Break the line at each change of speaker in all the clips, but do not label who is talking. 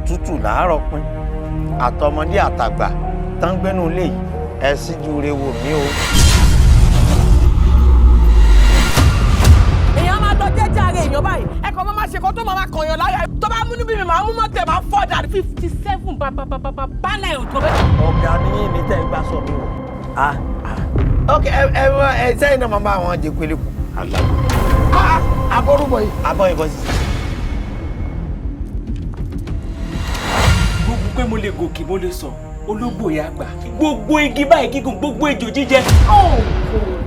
tútù láàárọ̀ pín àtọmọdé àtàgbà tán gbénú ilé yìí ẹ síjú re wò mí o.
èèyàn máa lọ jẹ́jẹ́ ara èèyàn báyìí ẹ̀kọ́ máa ṣe kó tó máa kọ̀yàn láyà tó bá múnú bí mi máa mú mọ́tẹ̀ máa fọ́ dà 57 bánà ẹ̀ tó bẹ́ẹ̀.
ọ̀gá ní mi tẹ́ ẹ gbà sọ mi o. ok ẹ sẹ́yìn náà máa bá àwọn jẹ pélé kù.
abọ́rúbọ̀ yìí.
abọ́ ìbọn sí.
gbogbo pé mo lè gòkè mo lè sọ ológbò ya gbà gbogbo igi báyìí gígùn gbogbo ejò jíjẹ.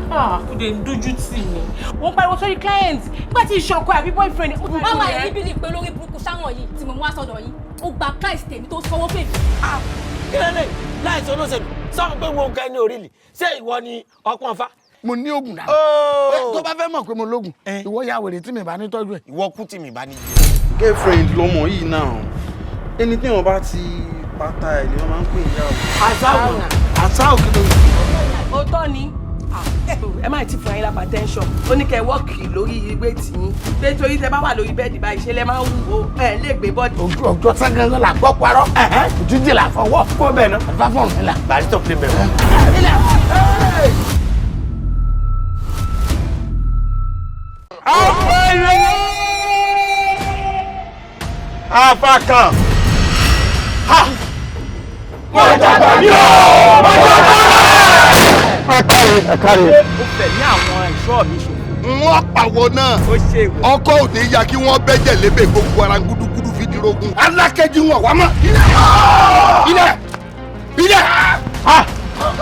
kò dé dojú tì mí wọ́n pariwo sórí client nígbà tí ìṣọ̀kọ àbí boyfriend.
mama yìí bíbélì pé lórí burúkú sáwọn yìí tí mo mú àsọdọ̀ yìí ó gba price tèmi tó sanwó pè mí.
kí ló dé láìsí olóṣèlú sọ pé wọn kẹ́ ní orílẹ̀ ṣé ìwọ ni ọpọ́n fa.
mo ní oògùn dáa. tó bá fẹ́ mọ̀ pé mo lóògùn ìwọ ya wèrè tí mi bá ní tọ́jú ẹ̀.
ìwọ kú tí mi bá ní.
girlfriend lọmọ yìí náà ẹni tí wọn bá ti pátá ẹ ni wọn máa ń pè ìyá o.
àṣà òkè lórí.
ó tọ́ ni ẹ má ti fún ayé lápá tẹ́ńsọ̀n ó ní kẹ́ ẹ wọ́ọ̀kì lórí ìgbé tìyín pé torí tẹ bá wà lórí bẹ́ẹ̀dì báyìí ṣe lẹ máa ń wúwo ẹ lè gbé bọ́ọ̀dì.
ọjọ́ sángán la gbọ́ parọ́ òjijì la fọwọ́
kó bẹ́ẹ̀ náà
bá fọ̀ mí la.
bàrí tó fi bẹ̀rẹ̀. afa kan
wọ́n dàgbà ní o wọ́n dàgbà
ẹ̀kárí.
ó fẹ̀ ní àwọn ẹ̀ṣọ́ mi ṣòfò.
wọ́n pàwọ́ náà
ó ṣe ìwé.
ọkọ ò ní ya kí wọ́n bẹ́jẹ̀ lébè gbogbo ara gúdúgúdú fi dirogun.
alákẹ́jì wọn wà mọ́. ilẹ̀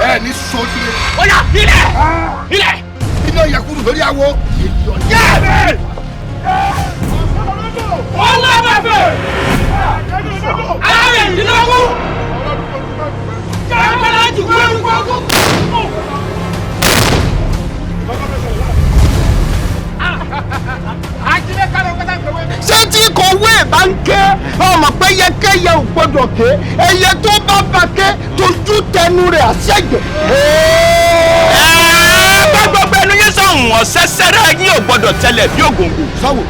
ẹ ní sọ́jú.
ó yà ilẹ̀.
iná yakuru lórí awo.
yẹ́ẹ̀bẹ̀. ọlọ́bàbẹ̀. aláwẹ̀ ìdílọ́gún. jẹ́ẹ̀bẹ̀rẹ̀ jù gbọ́dúgbọ́dún.
ṣé tí kò wé bá ń ké ọmọ pé yẹkẹyẹ ò gbọdọ̀ ké ẹyẹ tó bá bá ké tójú tẹnu rẹ̀ àṣẹjẹ.
bá gbogbo ẹnu yẹn sọ̀hún ọ̀sẹ̀ sẹ́rẹ̀ yín ò gbọdọ̀ tẹlẹ̀ bí ògòǹgò.
sáwò.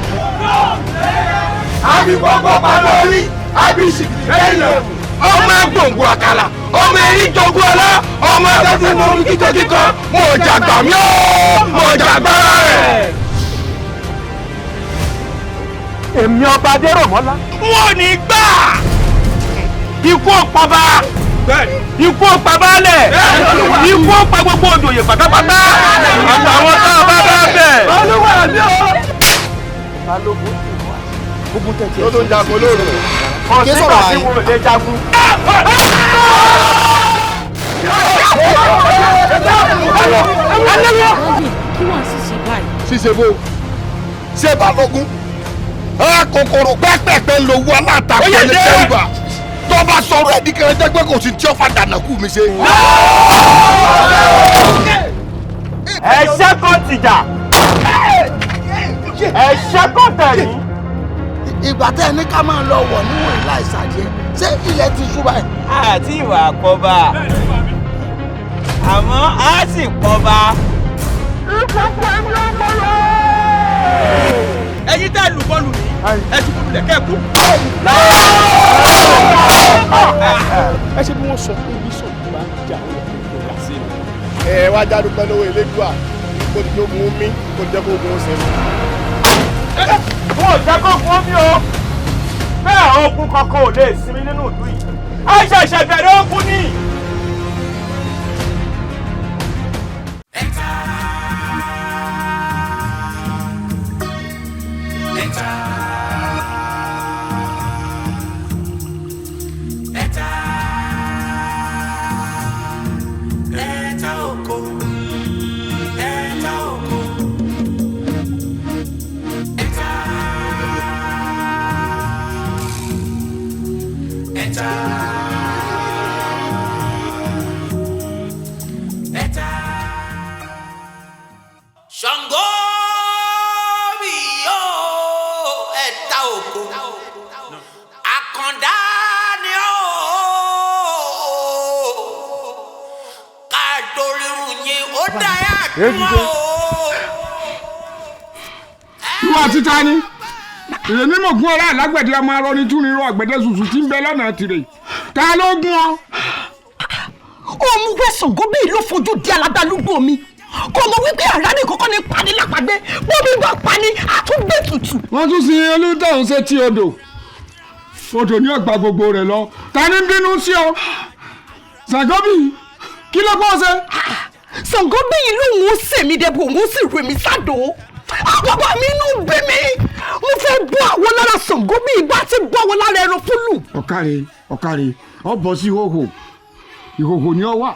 àbí gbogbo pa lórí àbí ìsìnkì lẹ́yìn ẹ̀kú.
ọmọ gbòǹgbò àkàlà ọmọ erin jogún ọlá ọmọ ẹgbẹ́ mọ orí kíkọ́ mo jàgbá mi ó mo jàgbá rẹ̀.
èmi ọba adéròmọ́lá. wọn ò ní gbà ikú ọ̀pọ̀ba ikú ọ̀pá balẹ̀ ikú ọ̀pá gbogbo òjòyè pátápátá àtàwọn tá a bá bá bẹ̀.
olúwa mi ó.
gbogbo tẹ̀sí
tó jagun lóru.
ọ̀sìn ìgbà tí wọn ò lè jagun.
kí wọ́n sì ṣe báyìí.
ṣíṣe bó ṣe balógun kòkòrò pẹ́pẹ́pẹ́ lówó alátakò ní sẹ́yìnbà tó bá sọ̀rọ̀ ẹ̀dí kẹrẹ́jẹ́ pé kò sí tí ó fàdà nàkú mi ṣe.
ẹ̀ṣẹ́ kan tìjà ẹ̀ṣẹ́ kan tẹ̀yìn.
ìgbà tẹ́ ẹ ní ká máa lọ wọ̀ níwọ̀n ìlà ìsàjẹ́ ṣé ilẹ̀ ti ṣú báyìí.
àti ìwà àkọ́bà àmọ́ a sì kọ́ba.
ẹ̀yin tẹ́ lù bọ́ọ̀lù mi ẹ ti kú lẹ̀ kẹ́ẹ̀kú.
ẹ ṣe bí wọ́n sọ pé ibi sọ̀rọ̀ tó bá ń jà ó yẹ kó yà sí i.
ẹ wá jáde pẹ́ lọ́wọ́ elédùà kó ti tó gun omi kó jẹ́ kó gun ọ̀sẹ̀ mi.
wọn ò jẹ́ kó fún mi o bẹ́ẹ̀ ogun kankan ò lè sinmi nínú ìlú yìí a ṣẹ̀ṣẹ̀ bẹ̀rẹ̀ ogun ni.
Ṣàngó bí yóò ẹ̀ta òkú àkàndá ni ó ká torí yín ó dáyà dùn ó.
ìwà títa ni
èmi mọ̀ gún ọ̀rá alágbẹ̀dẹ ọmọ arọ ní túnirọ àgbẹ̀dẹ ṣùṣù tí ń bẹ lọ́nà tirẹ̀ ta ló gún ọ.
òun wẹ Ṣàngó bíi ló fojú di alágbálúgbò mi kò mọ wípé àrádì kọ́kọ́ ní pani lápàgbé bóbi bá pani àtúgbé tutù.
wọ́n tún sin olùdáhùn ṣe tí odò ní ọgbà gbogbo rẹ̀ lọ ta ni ń bínú sí ọ. Ṣàngó bíi kí ló pọ̀ ṣe.
Ṣàngó bíi lóun ó sèmi dẹ́bu òun ó sì rè mí sádò bàbá mi inú bí mi mo fẹ́ bọ́ àwọn lára Ṣàngó bíi bá ti bọ́ àwọn lára ẹran fúlù.
ọ̀kàrẹ̀ ọ bọ̀ sí ìhòhò ni ọ wà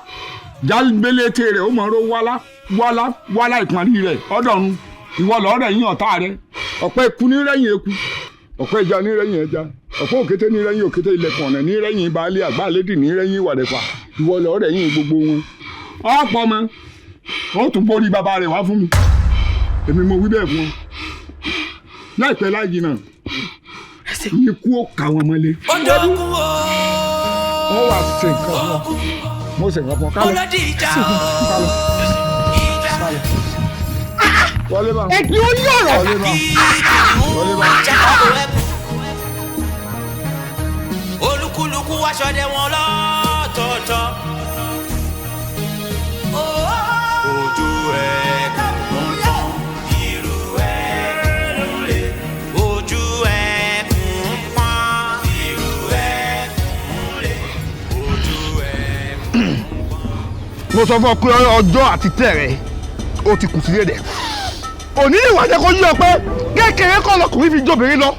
jálùgbélété rẹ̀ ó mọ̀ ọ́ wálá ìpàdé rẹ̀ ọ̀dọ̀run ìwọ lọ́ọ́ rẹ̀ yín ọ̀tá rẹ̀ ọ̀pẹ ikú ní rẹ́yìn eku ọ̀pẹ ẹja ní rẹ́yìn ẹja ọ̀pẹ òkété ní rẹ́yìn òkété ilẹ̀kùn ọ̀nà ní rẹ́yìn baálé àgbálédì ní rẹ́yìn ìwàdẹ̀fà ìwọ lọ́ọ́ rẹ̀ yín gbogbo wọn. ọ̀pọ̀ ọmọ ó tún borí bàbá rẹ̀ wá fún mi èmi mo wí bẹ́ẹ̀ fún ọ láìpẹ́ láì jìnnà ikú ó kà wọ́n mọ́lé. ó wà ṣe nǹkan fún ọ mo ṣe nǹkan fún ọ kálọ wọlé bá
ẹ̀gbin ó ní ọ̀rọ̀
wọlé bá.
olúkúlùkù wáṣọ dé wọn lọ́tọ̀ọ̀tọ̀. ojú ẹ̀ kún fún irú ẹ̀ kúnlẹ̀. ojú ẹ̀ kún pọ́n irú ẹ̀ kúnlẹ̀. ojú ẹ̀ kún pọ́n.
mo sọ fún ọ pé ọjọ́ àti tẹ̀rẹ̀ ó ti kù sí dédé òní ìwà jẹ́ kó yí ọ pé kékeré kọ́ lọkùnrin fi jóbìnrin lọ.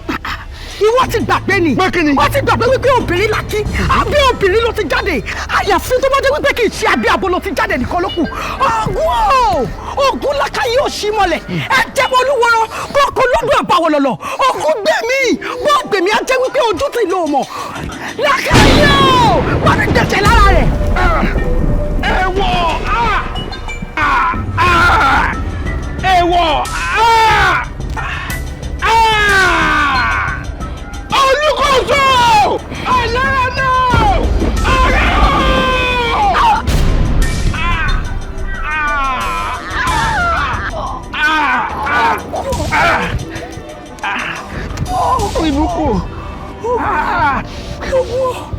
ìwọ ti gbàgbé ni wọ́n ti gbàgbé wípé obìnrin lákì abẹ́ obìnrin ló ti jáde àyàfi tó bá dé wípé kì í ṣe abẹ́ abo ló ti jáde nìkan ló kù. ogun laka yóò ṣí mọ́lẹ̀ ẹ jẹ́ mọ́ olúwọ́rọ́ kọ́kọ́ lọ́dún àbáwọ̀ lọ́lọ́ ogun gbẹ̀mí bọ́ gbẹ̀mí á jẹ́ wípé ojú ti lò mọ̀ laka yóò wọ́n ti dẹ̀sẹ̀ lára rẹ̀.
olùkóso ọlọ́run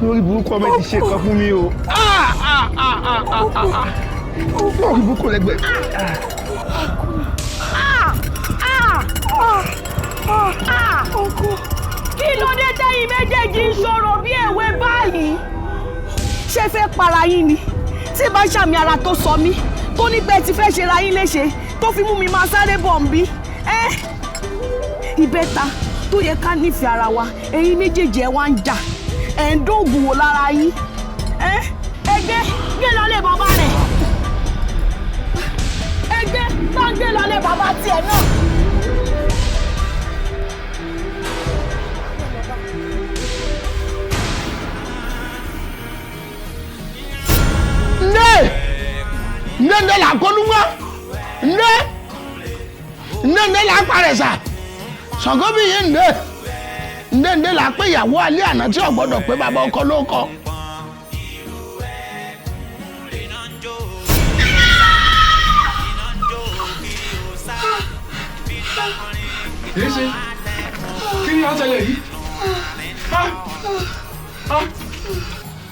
lórí burúkú ọmọ ti ṣe kan fún mi o lórí burúkú lẹ́gbẹ̀ẹ́.
kí ló dé tẹ́yìn méjèèjì ń sọ̀rọ̀ bí èwe báyìí. ṣé fẹ́ para yín ni tí bá ṣàmì ara tó sọ mí tó ní pé ti fẹ́ ṣe ra yín léṣe tó fi mú mi máa sáré bọ̀ ń bí. ìbẹ́ta tó yẹ ká nífẹ̀ẹ́ ara wa ẹ̀yin méjèèjì ẹ̀ wá ń jà ẹ̀ ń dóògùn wò lára yín. ẹgbẹ́ gbé lọlé bàbá rẹ̀ ẹgbẹ́ bá ń gbé lọlé bàbá tiẹ̀ náà.
nne la kolunga nne la paresa Ṣàngó bí yín nne la pé ìyàwó alẹ́ àná tí ò gbọ́dọ̀ pé bàbá ọkọ ló kọ.
kí ni wọ́n ṣẹlẹ̀ yìí.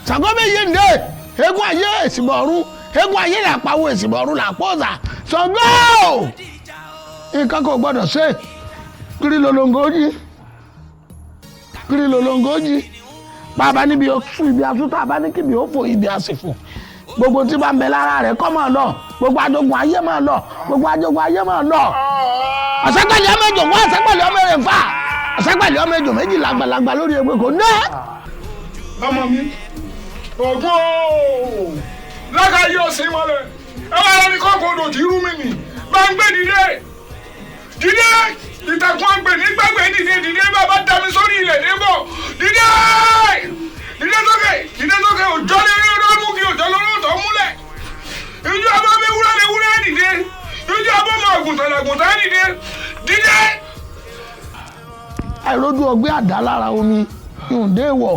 Ṣàngó bí yín eégún ayé èsìbọ̀ ọ̀run eégún ayé là pawó èsìbọ̀ ọ̀run là pọ̀ ọ̀sà Ṣàngó nǹkan kò gbọ́dọ̀ ṣe kiri lolongo jí bàbá níbi oṣù ibi asúntà bá ní kíbi ó fò ibi àsìfò gbogbo tí bá ń bẹ lára rẹ̀ kọ́ máa lọ gbogbo ajogun ayé máa lọ gbogbo ajogun ayé máa lọ ọ̀sẹ́gbẹ̀lẹ̀ ọmọ ejò wọ́n ọ̀sẹ́gbẹ̀lẹ̀ ọmọ ejò fà ọ̀sẹ́gbẹ̀lẹ̀ ọmọ ejò méjì làgbàlagbà lórí ewé kò ní.
ọmọ mi ògùn lága yóò sí mọ́lẹ̀ ẹ wá lọ ní kọ́kọ́ odò tí rú mi nì bá ń gbé dìde ìtàkùn àgbè ní gbàgbé dìde bàbá dá mi sórí ilẹ̀ débọ̀ dìde sókè òjò lórí ọdún kí òjò lórí ọ̀tọ̀ múlẹ̀ ìjọ abọ́ mi wúrẹ́ dìde ìjọ abọ́ mi àgùntàn dìde.
àìrójú ọgbẹ́ àdá lára omi ìhùndé wọ̀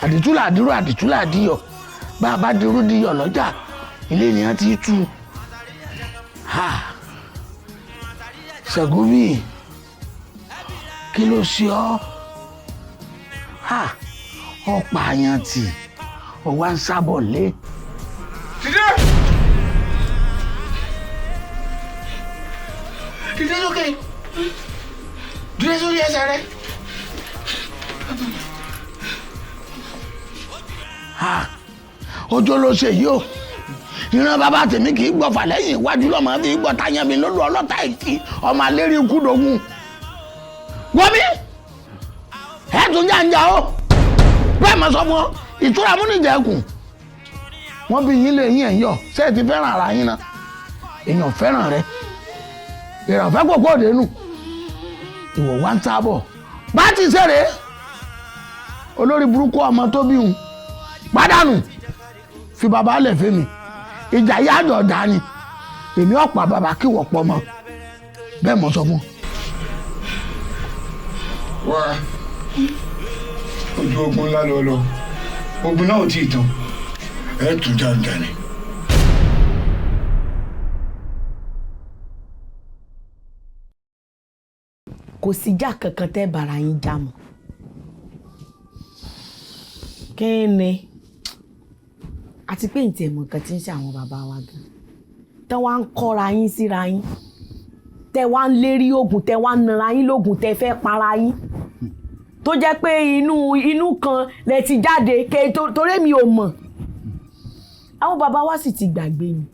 àdìtúlà àdírò àdìtúlà àdìyọ̀ bá a bá dirú diyọ̀ lọ́jà ilé ènìyàn ti tú Ṣàngó bí kí ló ṣe ọ́ ọ̀pá àyàn tì ó wá ń sábọ̀ lé. Dìde sókè dìde sórí ẹsẹ̀ rẹ. Ọjọ́ ló ṣe yìí o ìran bàbá tèmi kì í gbọ́ fà lẹ́yìn iwájú lọ́mọ fi gbọ́ táyà mi lólu ọlọ́ta ìkí ọmọ alérí ikú dogun. Wọ́n mi ẹ̀ tún jàǹjà o bẹ́ẹ̀ mọ̀ sọ fún ọ ìtura múnijẹ̀kùn wọ́n bí yín lé yín ẹ̀ yọ ṣé ẹ ti fẹ́ràn ara yín náà èèyàn fẹ́ràn rẹ èèyàn fẹ́ pòpò dénú ìwọ̀ wá ń tábọ̀ bá ti ṣeré olórí burúkú ọmọ tó bí hun pàdánù fi bàbá lẹ̀ fẹ́mi ìjà yájọ̀ dání èmi ọ̀pá bàbá kí wọ́n pọ̀ mọ́ bẹ́ẹ̀ mọ̀ sọ fún.
wá ojú ogun ńlá lọ lọ ogun náà ò tí ì tán ẹ tún jàǹjà ni.
kò síjà kankan tẹ́ bára yín já mọ́ kí ni àti pé ǹtí ẹ̀mọ̀ kan tí ń ṣe àwọn bàbá wa gan tẹ́ wá ń kọ́ra yín síra yín tẹ́ wá ń lérí oògùn tẹ́ wá ń nara yín lóògùn tẹ́ fẹ́ para yín tó jẹ́ pé inú kan lẹ ti jáde torí mi ò mọ̀ àwọn bàbá wa sì ti gbàgbé ni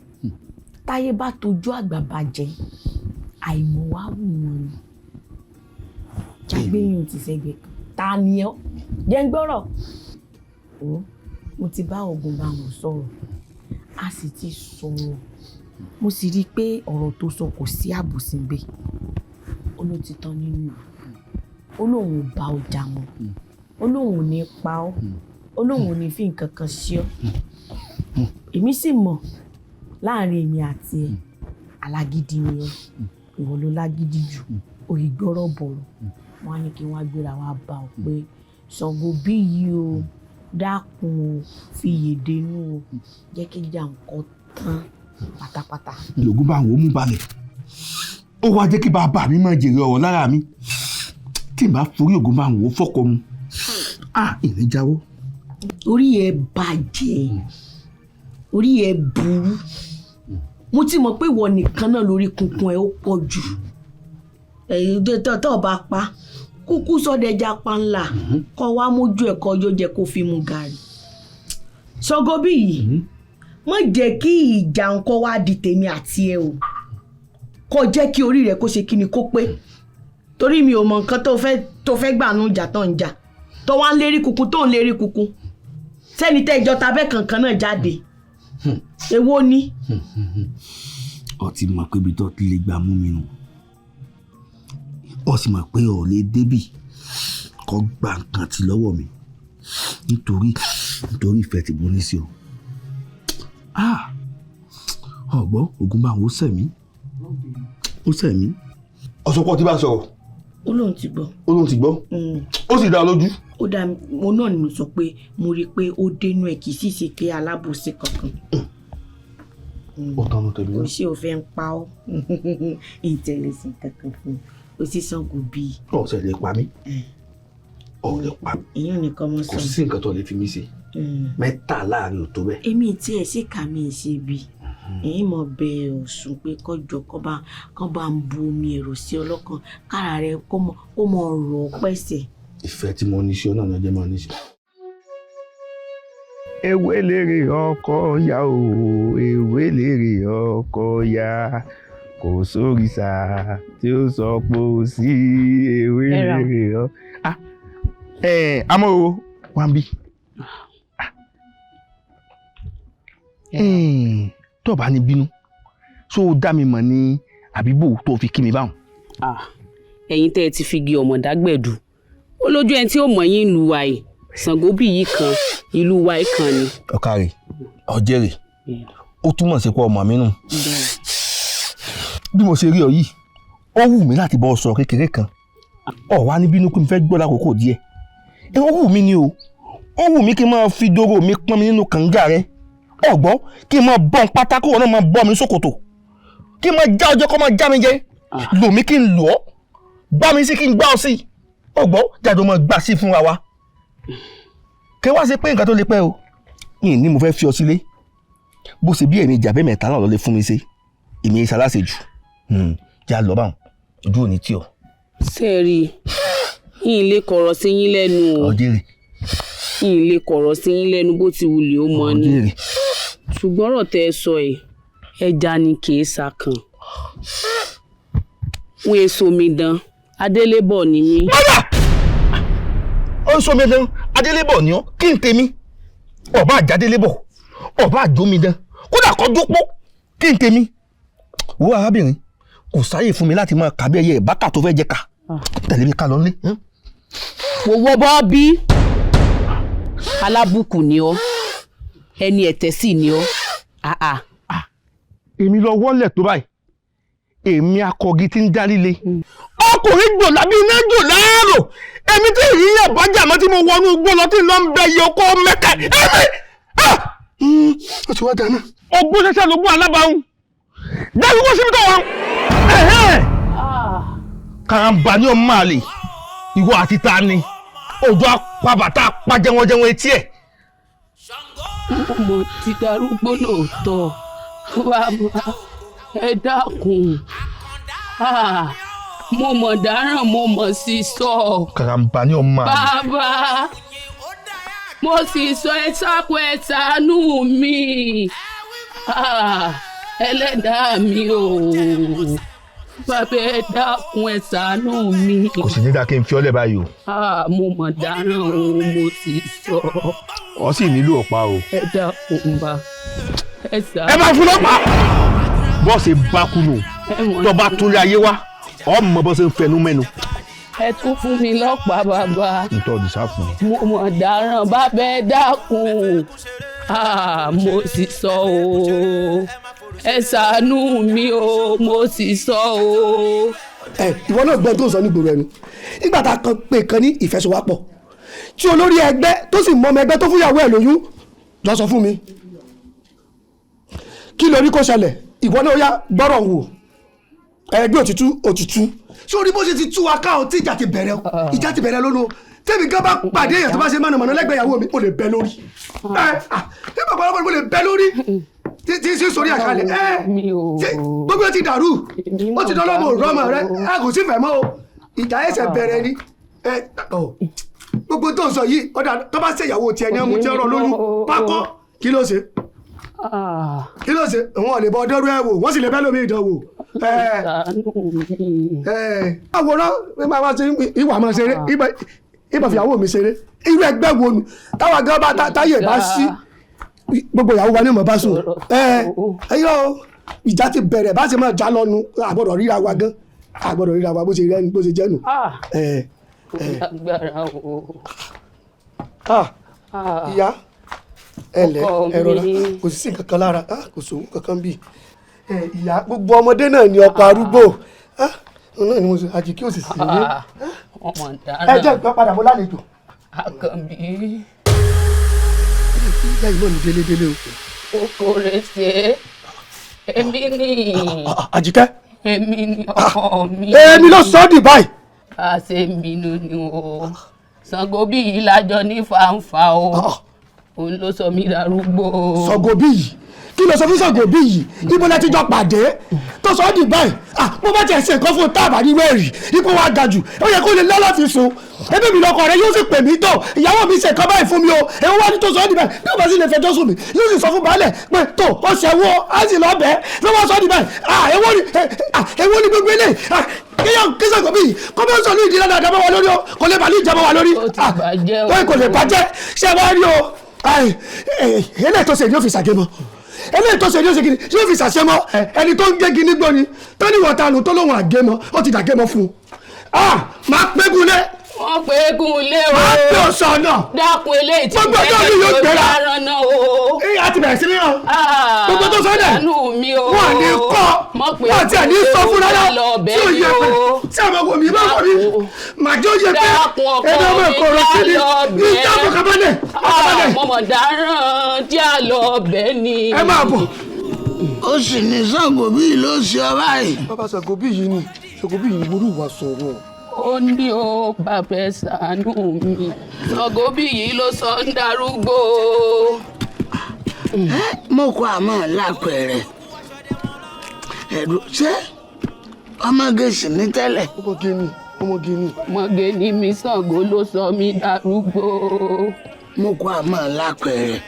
táyé bá tojú àgbà bàjẹ́ àìmọ̀ wá wù wọ́n ni jágbéyàn ti sẹ́gbẹ̀ kan ta ni ọ́ jẹ́ ń gbọ́rọ̀ mo ti bá Ògún bá wọn sọ̀rọ̀ a sì ti sọ̀rọ̀ mo sì rí i pé ọ̀rọ̀ tó sọ kò sí àbòsí ńbẹ̀ ó ló ti tán nínú ó lóun ò bá ọjà wọn ó lóun ò ní pa ọ́ ó lóun ò ní fi nǹkan kan ṣe ọ́ èmi sì mọ̀ láàrin èmi àti ẹ̀ alágídí ni ẹ́ ìwọ ló lágídí jù òyì gbọ́rọ̀ bọ̀rọ̀ wọn á ní kí wọ́n á gbéra wá bá ọ pé Ṣàngó bí yìí o dákun o fi yèdè inú o jẹ́ kí ìjà nǹkan tán pátápátá.
ìlògùn bá àwọn òmù balẹ̀ ó wá jẹ́ kí bàbá mi máa jèrè ọ̀rọ̀ lára mi tí n bá forí ògùn bá àwọn fọ́kọ mu ìrìn jáwọ́.
orí ẹ bàjẹ́ orí ẹ burú mo ti mọ̀ pé ìwọ nìkan náà lórí kunkun ẹ ó pọ̀ jù tó bá pa kúkú sọdẹjà panla kọ wá mójú ẹ kọ yóò jẹ kó fi mu gàrí Ṣàngó bí yìí má jẹ́ kí ìjà nǹkan wá di tèmi àti ẹ o kó jẹ́ kí orí rẹ kó ṣe kíni kó pé torí mi ò mọ nǹkan tó fẹ́ gbà nù ìjà tó ń jà tó wá ń lérí kunkun tó ń lérí kunkun sẹ́ni tẹ́ ìjọ tabẹ́ kankan náà jáde èwo ni.
ọ ti mọ̀ pé ibi tó ti lè gbà mú mi nù ọ sì mọ̀ pé ọ lè débì kó gba nǹkan ti lọ́wọ́ mi nítorí ìfẹ́ tí mo ní sí ọ. ọgbọ́n Ògún bá wọn ó sẹ̀mí. ọ̀sọ́pọ̀ tí bá sọ̀rọ̀.
ó lóun ti gbọ́.
ó sì dá lójú.
ó dá mo náà ni mo sọ pé mo rí i pé ó dénú ẹ kì í sì ṣe pé alábòsí kankan.
ó tánú tẹ̀lé náà.
o ṣé o fẹ́ ń pa ọ́ ìtẹ̀lẹ̀sìn kankan fún mi o sì Ṣàngó bíi.
ọ̀sẹ̀ lè pa mí. ọ̀rẹ́ pa mí.
èèyàn nìkan mọ́ sọ.
kò sí nǹkan tó lè fi mí ṣe. mẹ́ta láàrin ò tó bẹ́ẹ̀.
èmi tí ẹ sì kà mí ṣe bí èyí mọ bẹ Ọ̀ṣun pé kọjọ kán bá ń bu omi ẹ̀rọ sí ọlọ́kàn kára rẹ kó mọ ọ̀rọ̀ pẹ̀sẹ̀.
ìfẹ́ tí mo ní ṣe ọ náà lọ́jọ́ máa ní ṣe.
ewé lèrè ọkọ ya o ewé lèrè ọkọ ya kò sóríṣà tí ó sọ pé ó sí ewé lèrè ọ. amóhó wá ń bí.
tó bá ní bínú tó dá mi mọ̀ ní àbíbò tó fi kí mi báwọn.
ẹ̀yin tẹ́ ẹ ti fi gi ọmọ dágbẹ̀dù ó lójú ẹni tí ó mọ̀ yín ìlú wa yìí Ṣàngó bí yìí kan ìlú wa yìí kan ni.
ọ̀kàrẹ̀ ọ̀jẹ̀rẹ̀ ó túmọ̀ sí pé ọmọ mi nù. bí mo ṣe rí ọ yìí ó wù mí láti bọ́ sọ̀rọ̀ kékeré kan ọ̀ wá ní bínú pé mo fẹ́ gbọ́ lákòókò díẹ̀ ó wù mí ni o ó wù mí kí n máa fi dóró mi pọ́n mi nínú kànga rẹ ọ̀gbọ́n kí n máa bọ́ ń pátákó wọn náà máa bọ́ mi sókòtò kí n máa já ọjọ́ kó máa já mi jẹ lò mí kí n lò ọ́ gbá mi sí kí n gbá ọ sí
ọgbọ́n jáde ọmọ gbà sí fúnra wa kí wá ṣe pé nǹkan tó lè pẹ́ o yìí ni mo fẹ́ fi ọ sílé bó ṣe bí èmi jàbẹ́ mẹ́ta náà lọ lè fún mi ṣe èmi ìṣaláṣe jù já lọ báwọn ojú òní tí ọ.
sẹ́ẹ̀rì yìí lè kọ̀rọ̀ sí yín lẹ́nu o yìí lè kọ̀rọ̀ sí yín lẹ́nu bó ti wulẹ̀ ó mọ ni ṣùgbọ́n ọ̀rọ̀ tẹ́ ẹ sọ ẹ̀ ẹja ni kì í ṣàkàn wọn èso mi dán adélébọ̀ ni mí.
ó ń sọ mi dán adélébọ̀ ni ọ́ kí n tèmi ọba àjádélébọ̀ ọba àjómidán kódà kọ́ dúpọ̀ kí n tèmi wo arábìnrin kò sáyè fún mi láti máa kà bí ẹyẹ ìbákà tó fẹ́ jẹ ká tẹ̀lé mi ká lọ nílé.
owó bọ́ọ̀bì alábùkù ni ọ́ ẹni ẹ̀tẹ́ sì ni ọ́.
èmi lọ wọ́lẹ̀ tó báyìí èmi akọgi tí ń dá líle ọkùnrin jò lábí iná jò láàárọ̀ èmi tí ìyí àbájá mọ́ tí mo wọnú igbó lọ tí ń lọ ń bẹ iye ọkọ mẹ́ka ó ti wá dáná. ogún ṣẹṣẹ lógún alábàáhùn dájú kó síbi tó wọn. kàràǹbà ni ọmọ àlè ìwọ àti ta ni òjò apábàtà apájẹwọjẹwọn etí ẹ.
mo ti darúgbó lóòótọ́ bàbá ẹ dákun mo mọ̀ dáràn mo mọ̀ sí sọ.
kàràǹbà ni ọmọ àlè.
bàbá mo sì sọ ẹ sáko ẹ ṣàánú mi ẹlẹ́dàá mi o bàbá ẹ dákun ẹ ṣàánú mi.
kò sì ní dáa kí n fi ọ́ lẹ̀ báyìí o.
mo mọ̀ dáràn o mo sì sọ.
ọ sì nílò ọ̀pá o.
ẹ dákun bá ẹ ṣàánú.
ẹ máa fún lọ́pàá. bọ́ọ̀sì bá kùnú tó bá tún lé ayé wá ọmọ bọ́ọ̀sì ń fẹnu mẹ́nu.
ẹ tún fún mi lọ́pàá bàbá.
nítorí ọdún sáfù.
mo mọ̀ dáràn bàbá ẹ dákun mo sì sọ o ẹ ṣàánú mi o mo sì sọ o.
ìwọ náà gbọ́n tó ń sọ nígboro ẹnu nígbà tá a kan pé kan ní ìfẹsọ̀wápọ̀ tí olórí ẹgbẹ́ tó sì mọ ọmọ ẹgbẹ́ tó fúnyàwó ẹ̀ lóyún lọ sọ fún mi kí lórí kó ṣẹlẹ̀ ìwọ náà yá gbọ́rọ̀ wò ẹgbẹ́ òtítú sórí bó ṣe ti tú wa ká o tí ìjà ti bẹ̀rẹ̀ lónìí o tẹ́mi gan bá pàdé èèyàn tó bá ṣe mọ̀nàmọ́ná lẹ́gbẹ̀ẹ́ ìyàwó mi ó lè bẹ́ lórí nígbà pàdé mo lè bẹ́ lórí tí sí sórí àkàlẹ̀ gbogbo ti dàrú ó ti dán lọ́mọ òrọ́mọ rẹ kò sí fẹ́ mọ́ o ìjà ẹsẹ̀ bẹ̀rẹ̀ ni gbogbo tó ń sọ yìí ọ̀dà tó bá ṣe ìyàwó tiẹ̀ ní ọmú tí ọ̀rọ̀ lóyún pákọ́ kí ló ṣe wọn ò lè bọ ọdọ́rú ẹ̀ wò wọ́n sì lè bẹ́ lómi ìdánwò àwòrán máa ṣe ìwà máa ṣeré ìbá fìyàwó mi ṣeré irú ẹgbẹ́ wo nu táwa gan bá táyé bá sí gbogbo ìyàwó wa ní ìmọ̀ bá sùn ẹyọ ìjà ti bẹ̀rẹ̀ bá ṣe máa já lọ́nu àgbọ̀dọ̀ ríra wa gan àgbọ̀dọ̀ ríra wa bó ṣe rẹ́ni bó ṣe jẹ́ nù. ìyá ẹlẹ ẹrọ la kò sí kankan lára kò sówó kankan bí ìyá gbogbo ọmọdé náà ni ọkọ arúgbó náà ni mo sọ àjèkí ò sì sí ní ẹ jẹ́ ìgbà padà mo lálejò.
Àkànbí.
ìyá ìmọ̀ ní délédélé o.
o kò rè ṣe èmi ni.
Àjíkẹ́.
èmi ni ọkọ mi.
èmi ló sọ ọ́ dì báyìí.
a ṣe bínú ni o Ṣàngó bí yìí lájọ ní fàǹfà o òun ló sọ mí darúgbó.
Ṣàngó bí yìí kí ló sọ fún Ṣàngó bí yìí ibo lẹ ti jọ pàdé tó sọ ọ́ dì báyìí mo bá tiẹ̀ ṣe nǹkan fún táàbà nínú ẹ̀rì ipò wa ga jù ó yẹ kó lè lọ́lọ́ fi sùn ẹbí mi lọkọ rẹ yóò sì pè mí tó ìyàwó mi ṣe nǹkan báyìí fún mi o èwo wá ní tó sọ ọ́ dì báyìí bí ó bá sì lè fẹjọ́ sùn mi yóò sì sọ fún baálẹ̀ pé tó ó ṣe wo á sì lọ bẹ́ẹ̀ ló wá sọ ọ́ dì báyìí èwo ni gbogbo eléyìí kí Ṣàngó bí yìí kó bá sọ ní ìdílé dáadáa bá wà lórí o kò lè bàálù ìjàmbá wà lórí wọ́n kò lè bàjẹ́ ṣé wàá rí o eléyìí tó ṣe ní òfìsà gé mọ́ eléyìí tó ṣe ní òṣèkìní yóò fi ṣàṣẹ mọ́ ẹni tó ń gégi nígbó ni tó ní wọ̀tánù tó lóhùn àgémọ́ ó ti dàgémọ́ fún un máa pẹ́gun lé.
wọ́n pẹ́gun lé o.
máa pẹ́ ọ̀sán náà.
dákun eléyìí tí
gbogbo ọjọ́ mi yóò gbéra.
náà o.
a ti bẹ̀rẹ̀ sí ní hàn. gbogbo tó sọ dẹ̀. wọ́n ní kọ́ wọ́n ti ní sọ fún rárá tí ò yẹ pé tí a máa wò mí máa wò mí màjọ yẹ pé ẹni ọmọ ẹ̀kọ́ rẹ sí ni ìjà àbọ̀kábálẹ̀.
mọ̀mọ́ dáràn tí a lọ bẹ́ẹ̀ ni.
ẹ máa bọ̀.
ó sì ní Ṣàngó bí ló ṣe ọ báyìí.
bàbá Ṣàngó bí yìí ni Ṣàngó bí yìí burú wa sọ̀rọ̀.
ó ní ó bàbá ṣàánú mi Ṣàngóbí yìí ló sọ ń darúgbó.
mo kọ àmọ́ lápẹ̀rẹ̀ ẹ̀dùn ṣé ọmọge sì ní tẹ́lẹ̀.
ọmọge ní mi Ṣàngó ló sọ mí darúgbó.
mo kọ àmọ́ lápẹ̀rẹ̀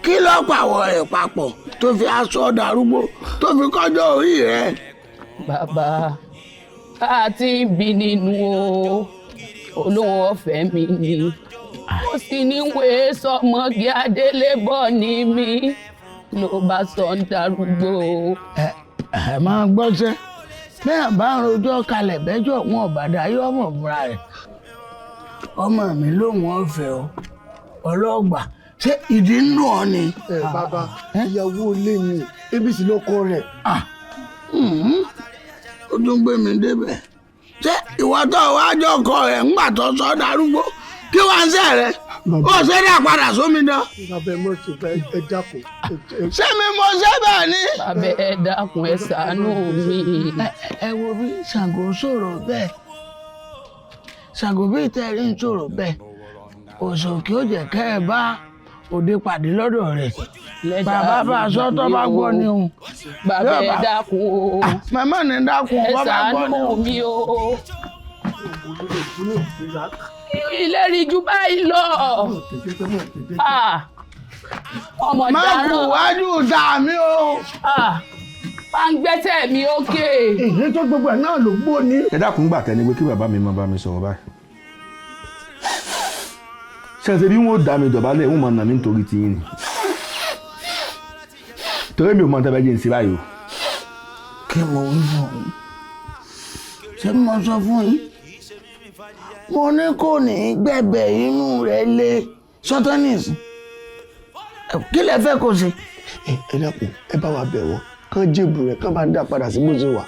kí ló pàwọ̀ rẹ̀ papọ̀ tó fi aṣọ darúgbó tó fi kọjọ́ orí rẹ̀.
bàbá àti bí nínú olóhùn ọ̀fẹ́ mi ni ó sì ní wèé sọmọge adélébọ̀ ní mi ló bá sọ ń darúgbó.
ẹ máa gbọ́sẹ́ bẹ́ẹ̀ bá ń rojọ́ kalẹ̀ bẹ́jọ́ wọn ọ̀bàdà yóò mọ̀ fúnra rẹ̀ ọmọ mi lóhùn ọ̀fẹ́ o ọlọ́gbà ṣé ìdí ń dùn ọ́ ni.
bàbá ìyàwó ilé mi abc lọkọ rẹ̀.
ó tún gbé mi débẹ̀ ṣé ìwọ tó wájú ọkọ rẹ̀ ńgbà tó sọ darúgbó kí wàá ń sẹ́ rẹ̀ ó ṣe dá padà sómi dán.
bàbá ẹ mọ̀ sí ẹ dákun.
ṣé mi mọ ṣé bẹ́ẹ̀ ni.
bàbá ẹ dákun ẹ ṣàánú mi.
ẹ wo bí Ṣàngó sọ̀rọ̀ bẹ́ẹ̀ Ṣàngó bí tẹ̀rí ń sọ̀rọ̀ bẹ́ẹ̀ òṣòkè ó jẹ́ kẹ́ ẹ bá òde pàdé lọ́dọ̀ rẹ̀ bàbá bá aṣọ tó bá gbọ́ ni o.
bàbá ẹ dákun o.
màmá ní dákun o bàbá gbọ́ ni o.
ẹ ṣàánú mi o. ilé rí ju báyìí lọ. ọmọ
má
dáràn.
kú wájú ta mi o.
bá ń gbẹ́sẹ̀ mi ókè.
èyí tó gbogbo ẹ̀ náà ló gbó ni.
ẹ dákun gbà tẹni pé kí bàbá mi máa bá mi sọ̀rọ̀ báyìí. ṣe bí wọn ò dá mi dọ̀bálẹ̀ wọn mọ̀ nà mí nítorí tiyín ni. torí mi ò mọ tẹ́fẹ́ jẹ́ ń sí báyìí o.
kí mo wí fún yín ṣé mo sọ fún yín mo ní kò ní gbẹ̀bẹ̀ inú rẹ̀ lé sọ́tọ́nìsì kí lẹ fẹ́ kó ṣe.
ẹ dákun ẹ bá wa bẹ̀ wọ́n kán jébù rẹ̀ kán bá dá padà sí bó ṣe wà.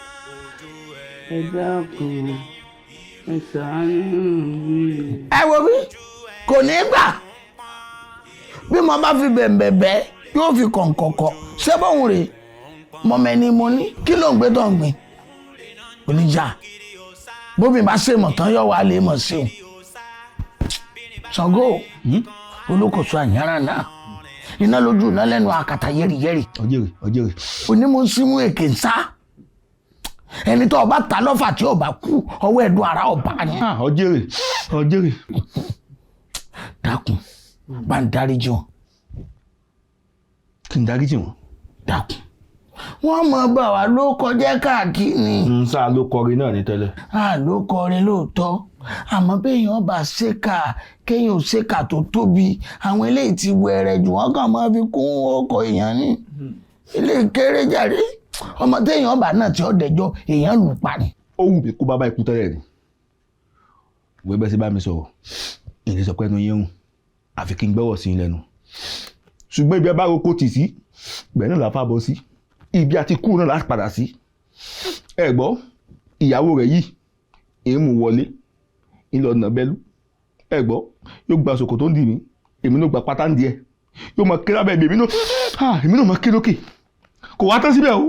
ẹ dákun ẹ ṣàánú mi.
ẹ wo bí kò ní gbà bí mo bá fi bẹ̀m̀bẹ̀bẹ̀ yóò fi kọ̀ǹkọ̀kọ̀ ṣé bóun rè mọ̀mẹ́ni mo ní kí ló ń gbé tó ń gbìn oníjà bóbi bá ṣe mọ̀ tán yọ̀ wá lè mọ̀ sí o Ṣàngó olókòso àyàrá náà iná lójú iná lẹ́nu àkàtà yẹ́rìyẹ́rì
ọjẹ́rì
onímọ̀ símú èké ń sá ẹni tó ọba ta lọ́fà tí ọba kú ọwọ́ ẹ̀dùn ara ọba ni.
ọjẹ́rì
dákun bá ń dáríjì wọn.
kí n dáríjì wọn.
dákun wọ́n mọ̀ bá wa ló kọjá káàkiri.
ń sá ló kọrin náà ní tẹ́lẹ̀.
ló kọrin lóòótọ́ àmọ́ béèyàn bá ṣèkà kéèyàn ṣèkà tó tóbi àwọn eléyìí ti wẹ̀rẹ̀ jù wọ́n kàn máa fi kún ọkọ̀ èèyàn ní ilé kéré jàre ọmọ téèyàn bá náà tí ó dẹjọ́ èèyàn lù pa ni.
ó wù mí kó bàbá ikú tẹ́lẹ̀ ni wọ́n bẹ́ẹ̀ sí bá mi sọ̀rọ̀ ìdí sọ pé ẹnu yẹn hùn àfi kí n gbọ́wọ̀ sí i lẹ́nu ṣùgbọ́n ibi abáro tì sí bẹ́ẹ̀ náà la fà bọ́ sí ibi àti kú náà láti padà sí ẹ gbọ́ ìyàwó rẹ̀ yìí èémù wọlé ńlọnà bẹ́lú ẹ gbọ́ yóò gba ṣòkòtò ń dì mí èmi náà gba pátá ń di ẹ yóò máa ké lábẹ́ èmi náà máa ké lókè kò wá tán síbẹ̀ o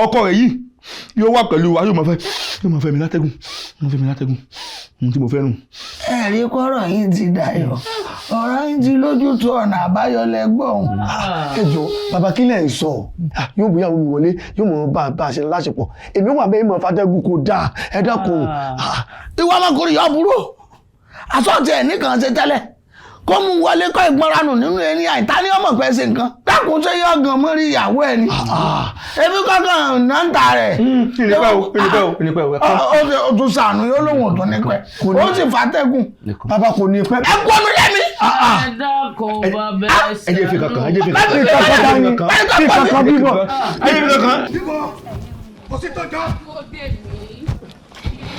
ọkọ rẹ̀ yìí yóò wà pẹ̀lú wa yóò máa fẹ́ mi látẹ́gùn ohun tí mo fẹ́ nù.
ẹ̀rí kọ́rọ̀ yín ti dayọ̀ ọ̀rọ̀ yín ti lójútu ọ̀nà àbáyọ lẹ́gbọ̀n.
ẹ jọ bàbá kí lẹ̀ ń sọ yóò bóyá omi wọlé yóò mọ̀ bá a ṣe láṣepọ̀ èmi wà bẹ́ẹ̀ mọ̀ fàtẹ́gùn kò dáa ẹ dákun.
ìwà ọmọkùnrin yọ burú àsọ̀tì ẹ̀ nìkan ṣe tẹ́lẹ̀ kó mú wọlé kọ́ ìgbọ́nranù nínú ẹni àìta ní ọmọ pẹ́ ṣe nǹkan dákun ṣe yọ gan mọ́ rí ìyàwó ẹ̀ ni ebi kankan náà ń ta rẹ̀ ó tún sànù yóò lóun ò tún ní pẹ́ ó sì fàtẹ́gùn
bàbá kò ní pẹ́.
ẹ kọ́ mi lẹ́mi.
ẹ dákun bàbá ẹ
ẹ jẹ́ fi kankan
fi kankan bíbọ̀.
bíbọ̀ kò sí tọ́jọ́.
ó dé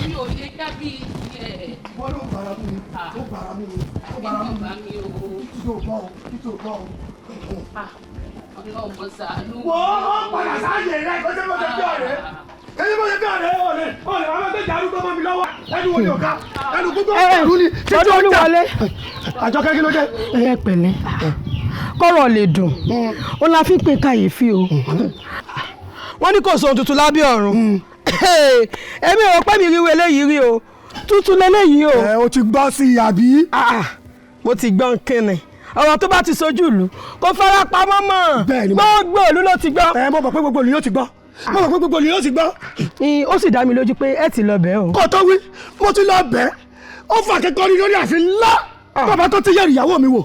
mi ò lè dábì ẹ̀.
wọ́n ló bára mú mi ó bára mú mi ó bára mú mi títí ò gbọ́ o títí ò gbọ́ o.
ọlọ́mọ ṣàánú.
wọ́n padà sáàyè rẹ̀ kó sẹ́kọ̀ọ́ tó bí ọ̀rẹ́ kẹ́sí bó ṣe bí ọ̀rẹ́ ọ̀rẹ́ àwọn méjì arúgbó mọ́ mi lọ́wọ́ ẹnu wo ni ọ̀ka ẹnu gbogbo ẹ̀rú ni títí ó jà. Àjọkẹ́ kí ló dé.
ẹ pẹ̀lẹ́ kọ́rọ̀ lè dùn ó la fi pé kàyéfì o wọ́n ní kò sóhun tuntun lábẹ́ ọ̀run èmi ò pẹ́ mi ríwé eléyìí rí o tuntun lélẹ́yìí o.
O ti gbọ́ sí i àbí.
Mo ti gbọ́ kíni ọ̀rọ̀ tó bá ti sojú ìlú kò fara pamọ́ mọ́ gbogbo ìlú ló ti gbọ́.
Mo mọ̀ pé gbogbo ìlú yóò ti gbọ́. Mo mọ̀ pé gbogbo ìlú yóò ti gbọ́.
Ó sì dá mi lójú pé ẹ ti lọ bẹ́ẹ̀ o.
Kò tó wí mo ti lọ bẹ́ẹ̀ ó fà kẹ́kọ̀ọ́ ní lórí àfin ńlá bàbá tó ti yẹ ìyàwó mi wò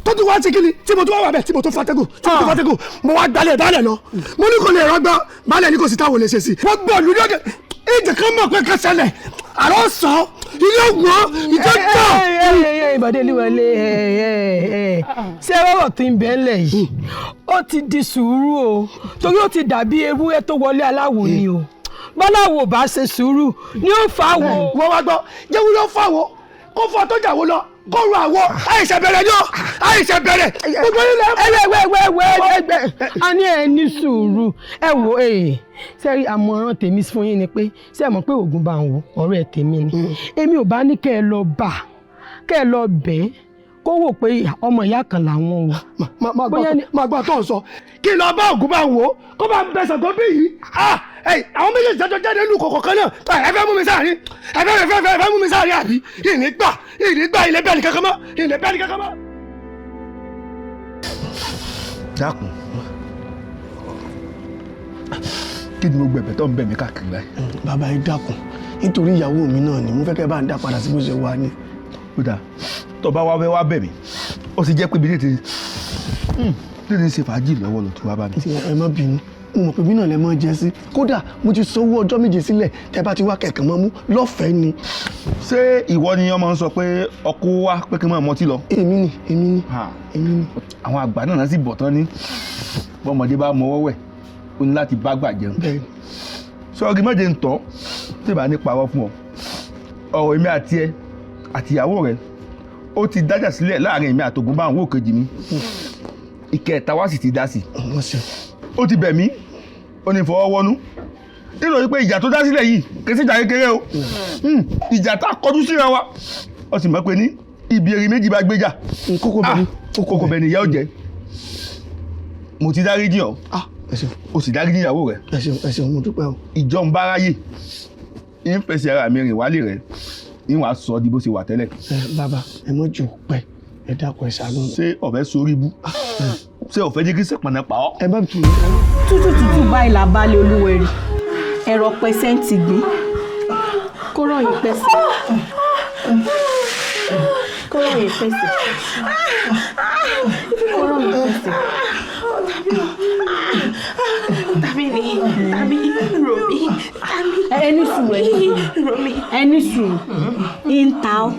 tó tún wá sí kíni tí mo tún wá wà bẹ́ẹ̀ tí mo tún fatẹ́gùn mo wá gbalẹ̀ dálẹ̀ lọ mo ní kò lè rọgbọ́n balẹ̀ ní kò sí táwọn lè ṣe sí i. wọ́n gbọ́ lórí ọ̀gẹ̀ ìjẹ́ kan mọ̀ pé kẹsẹ̀lẹ̀ àrọ́ sọ ilé wọ́ ìjẹ́ tọ̀.
ìbàdí olúwọlé ṣé ọ̀rọ̀ tó ń bẹ ńlẹ̀ yìí ó ti di sùúrù o torí ó ti dàbí ewúrẹ́ tó wọlé aláwo ni o bọ́láwo bá ṣe sùúrù ni ó fà wò.
wọ́n wá gbọ́ jẹ́wú ló fà wò kó fọ́ tó jà wò lọ kó ru àwọ̀ àìṣẹ́ bẹ̀rẹ̀ ni ó àìṣẹ́ bẹ̀rẹ̀ gbogbo ilẹ̀.
ẹgbẹ́ a ní ẹ ní sùúrù ẹ wò sẹ́rí àmọ̀ràn tèmi fún yín ni pé ṣé ẹ mọ̀ pé oògùn bá ń wo ọ̀rẹ́ tèmi ni èmi ò bá ní kẹ́ ẹ lọ bà kẹ́ ẹ lọ bẹ́ẹ̀ kó wò pé ọmọ ìyá kan làwọn o.
máa gbọ́ tó ń sọ kí lọ bá oògùn bá ń wo kó bá ń bẹ̀sẹ̀ tó bí yìí àwọn méjèèjì jẹjọ jáde nínú kòkò kan náà ẹ fẹ́ mú mi sáàrin ẹ fẹ́ mú mi sáàrin àbí ìnígbà ilé bẹ́ẹ̀ ni kankan mọ́ ilé bẹ́ẹ̀ ni kankan mọ́.
dákun kí ni mo gbẹ̀bẹ̀ tó ń bẹ̀ mí káàkiri báyìí.
bàbá yìí dákun nítorí ìyàwó mi náà ni mo fẹ́ kẹ́ bá ń dá padà sí bó ṣe wà ní.
ó dáa tó bá wá fẹ́ wá bẹ̀ mí ó sì jẹ́ pé bí tètè ṣe fàájì lọ́wọ́ ló ti wá bá mi.
ẹ má bínú mo mọ̀ pé bí náà lẹ mọ́ jẹ́ sí kódà mo ti sanwó ọjọ́ méje sílẹ̀ tẹ́ bá ti wá kẹ̀kẹ́ mọ́ mú lọ́fẹ̀ẹ́ ni.
ṣé ìwọ ni ọmọ ń sọ pé ọkọ wa pé kí n máa mọtí lọ.
èmi ni.
àwọn àgbà náà sì bọ̀ tán ní bọ́mọdé bá mọwọ́ wẹ̀ ó ní láti bá gbà jẹun. sọ́ọ́gì méje ń tọ́ tí ìbá ní parọ́ fún ọ ọ̀rọ̀ èmi àti ẹ àtìyàwó rẹ ó ti dájà sílẹ̀ láàrin èmi àtògùn bá àwọn òkèjì mi ìkẹta wá sì ti dá sí ó ti bẹ̀ mí ó ní fọwọ́ wọnú nítorí pé ìjà tó dá sílẹ̀ yìí kì í ṣèjà kékeré o ìjà tá a kọjú síra wa ó sì mọ̀ pé ní ibi èrè méjì bá gbéjà kókó bẹ̀ nìyá ó jẹ mo ti dáríjì ọ́ o sì dáríjì ìyàwó rẹ.
ẹ ṣeun mo dúpẹ́ o.
ìjọ ń báráyè ń fẹsẹ̀ ara mi rìn wálé rẹ ń wàá sọ di bó ṣe wà tẹ́lẹ̀.
bàbá ẹ mọ̀ jù pẹ́ ẹ dákun ẹ ṣàánú.
ṣé ọ̀fẹ́ sórí ibú ṣé ọ̀fẹ́ jẹ́ kí sèpọ̀nà pa ọ́.
ẹ bá tù.
tútù báyìí là bá lé olúwẹ̀rí ẹ̀rọ pẹ̀sẹ̀ ń ti gbé kó rọ̀yìn pẹ̀sẹ̀ kó rọ̀yìn pẹ̀sẹ̀ kó rọ̀yìn pẹ̀sẹ̀.
tàbí romi
ẹni sùn ń ta ọ́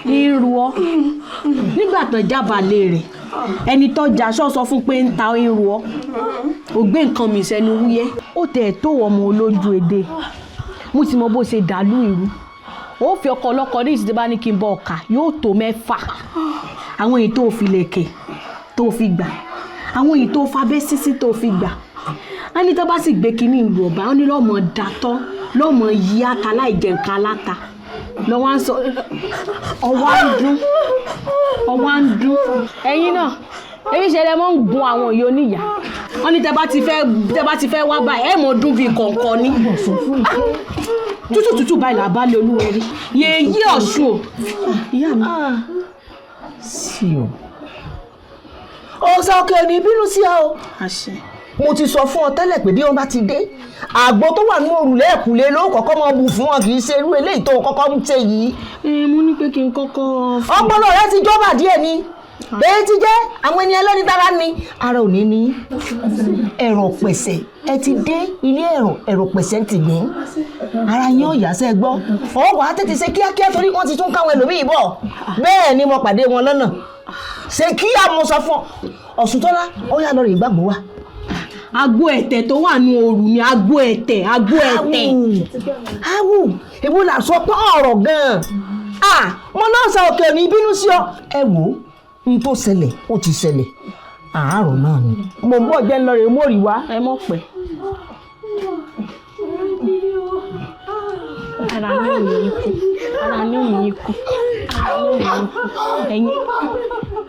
ń ru ọ́ nígbà tó jábàálẹ̀ rẹ̀ ẹni tó jà aṣọ sọ fún pé ń ta ọ́ ń ru ọ́ ò gbé nǹkan mi sẹ́nu wúyẹ́ ó tẹ̀ tó ọmọ olójú èdè mo ti mọ bó ṣe dàlú ìrú ó fi ọkọ ọlọ́kọ ní ìsìtẹ́ bá ní kí n bọ ọkà yóò tó 6 àwọn èyí tó fi lẹ̀kẹ̀ tó fi gbà àwọn èyí tó fabẹ́ sísí tó fi gbà á ní tó bá sì gbé kínní ìlú ọba ó ní lọ́mọ dàtọ́ lọ́mọ yí ata láì jẹ nǹkan aláta lọ́wọ́ ń sọ ọwọ́ ń dún ẹ̀yin náà èyí ṣe lẹ́ mọ́ ń gun àwọn òye oníyà wọ́n ní tẹ́ bá ti fẹ́ wá báyìí ẹ̀ mọ́ dún bíi kọ̀ọ̀kan ní tútù báyìí là bá lé olúwẹ̀rí yèyí ọ̀ṣun o ìyá mi
sí o ọ̀sà òkè ní bínú sí ọ. mo ti sọ fún ọ tẹ́lẹ̀ pé bí wọ́n bá ti dé àgbo tó wà ní òrùlé ẹ̀kúlé ló kọ́kọ́ mọ bù fún wọn kì í ṣe irú eléyìí tó kọ́kọ́ ń ṣe yìí.
mo ní pé kí n kọ́kọ́.
ọpọlọ rẹ ti jọba díẹ̀ ni bẹ́ẹ̀ ti jẹ́ àwọn ẹni ẹlẹ́ni dára ni ara ò ní ní ẹ̀rọ pẹ̀sẹ̀ ẹ ti dé ilé ẹ̀rọ pẹ̀sẹ̀ ti gbìn ara yín ọ̀yà sẹ́ gbọ́ ọwọ́ wàá tètè ṣe kíákíá torí wọ́n ti tún káwọn ẹlòmíì bọ̀ bẹ́ẹ̀ ni mo pàdé wọn lọ́nà ṣe kíá mo sọ fún Ọ̀ṣuntọ́lá ó yá lọ rè gbàgbó wa.
agbo ẹ̀tẹ̀ tó wà ní òru ni agbo ẹ̀tẹ̀.
awù èwo là sọ pé ọ̀rọ̀ gan-an mo náà sọ òkè ní bínú sí ọ. ẹ wò ó n tó ṣẹlẹ̀ ó ti ṣẹlẹ̀ àárọ̀ náà ni.
mo ń bọ̀ jẹ́ lọ rè mórí wá ẹ mọ̀ pẹ́. ara ní òyìn kú ẹ̀yin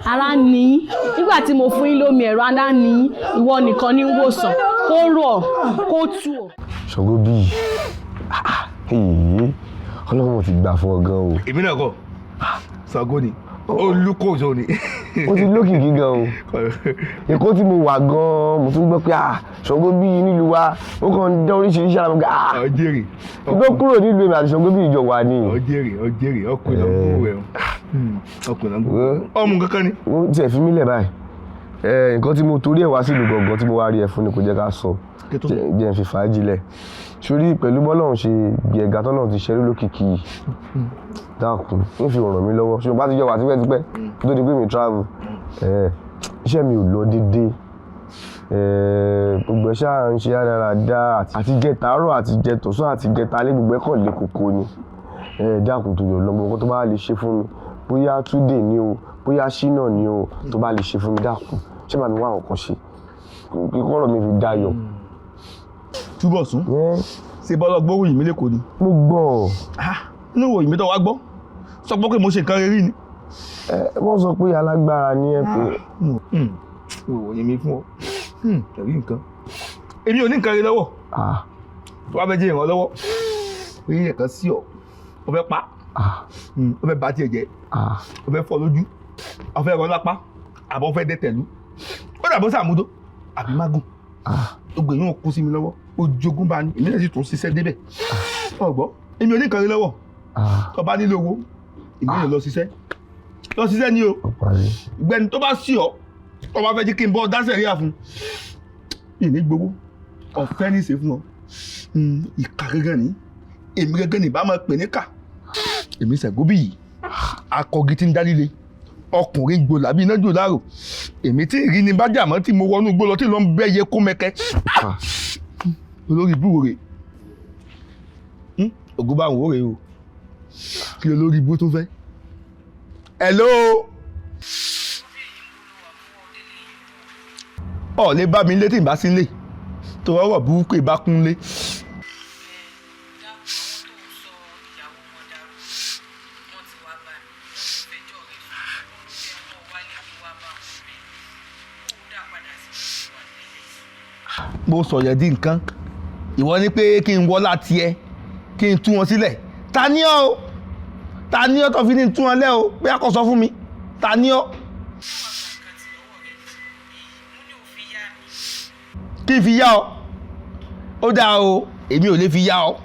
ara ní nígbà tí mo fún yín lómi ẹ̀rọ ara ní ìwọ nìkan ní wòsàn kó rọ̀ kó tù ọ́.
ṣòro bíi Ọlọ́run ti gbà fún ọ gan o.
Èmi náà kọ́ Ṣàngó ni olùkóso ni.
Ó ti lókìkí gan o. Èkó tí mo wà gan mo tún gbọ́ pé Ṣàngó bí nílùú wa ó kàn ń dán oríṣiríṣi àwọn ọmọ
ọjẹ́rì.
Ìgbó kúrò nílùú èmi àti Ṣàngó bí ìjọ wà ní.
Ọjẹ́rì ọkùnrin ọgbọ́n rẹ̀ ọkùnrin ọgbọ́n ọmọ kankan ni.
Ó tiẹ̀ fi mí lẹ̀ báyìí. Nǹkan tí mo torí ẹ̀ wá sílùú gangan tí mo wá rí ẹ fún ni kò jẹ́ ká sọ jẹ́ n fi fàájì lẹ̀. Sórí pẹ̀lú bọ́lọ́run ṣe gbẹ̀gà tọ́lọ́run ti ṣeré lókìkí dákun ó fi ràn mí lọ́wọ́ ṣùgbọ́n bá ti jọ wà tipẹ́tipẹ́ tó di pé mi travel iṣẹ́ mi ò lọ déédéé gbogbo ẹ̀ ṣáà ń ṣe dáadáa àti jẹ tàárọ̀ àti jẹ tọ̀sán àti jẹ talẹ́ gbogbo ẹ̀ kàn lé koko ni dákun tó yọ lọ́gbọ̀n kó tó bá lè ṣe fún mi bóyá Túndé ni o bóyá Ṣínà ni o tó bá lè ṣe fún mi dákun ṣé bá mi wá nǹkan ṣe kí kọ́rọ̀ mi fi dayọ̀.
Túbọ̀sún ṣe bọ́lá gbóhùn yìí mi lẹ́kọ̀ọ́ ni.
Mo gbọ́.
Inú ìwòyìn mi tó wá gbọ́ sọ pé mo ṣe nǹkan rere ni.
Wọ́n sọ pé alágbára ni ẹ pé.
Ìwòyìn mi fún ọ ẹ̀rí nǹkan. Èmi ò ní nǹkan rere lọ́wọ́ tó wá fẹ́ jẹ́ ìrànlọ́wọ́ oyin ẹ̀kan sí ọ ọ fẹ́ pa ọ fẹ́ bá tiẹ̀ jẹ́ ọ fẹ́ fọ́ lójú ọ fẹ́ rọ lápá àbọ̀ fẹ́ dẹ́tẹ̀lú ó dàbọ̀ sàmúdó àbí mágùn gbogbo èèyàn kú sí mi lọ́wọ́ ojogún bá ní èmi náà sì tún ṣiṣẹ́ débẹ̀ ọ̀gbọ́ èmi ò ní nǹkan rí lọ́wọ́ tó bá nílò owó èmi náà lọ ṣiṣẹ́ ní o ìgbẹ́ni tó bá sí ọ tó bá fẹ́ jí kí n bọ́ dáṣẹ̀ rí àfún ìní gbowó ọ̀fẹ́ ní í ṣe fún ọ ìka gẹ́gẹ́ ní èmi gẹ́gẹ́ ní bá máa pè ní kà èmi Ṣàngóbí yìí akọgi tí ń dá líle ọkùnrin gbòòlà bí iná jò láàrò èmi tí ìrì ni bá jà mọ́ tí mo wọnú igbó lọ tí ló ń bẹ́ yẹ kó mẹ́kẹ́ olórí ibú rè ògùn bá wò rè o kí olórí ibú tún fẹ́. Hello ọ̀ lè bá mi lé tí n bá sí lé tó rọrọ̀ burúkú ìbá kún lé. mo sọ̀yẹ̀ di nǹkan ìwọ ní pé kí n wọlá tiẹ̀ kí n tú wọn sílẹ̀ ta ni ọ́ tó fi ní tú wọn lẹ́ o bí a kò sọ fún mi ta ni ọ́. kí n fi yá ọ ó dáa o èmi ò lè fi yá ọ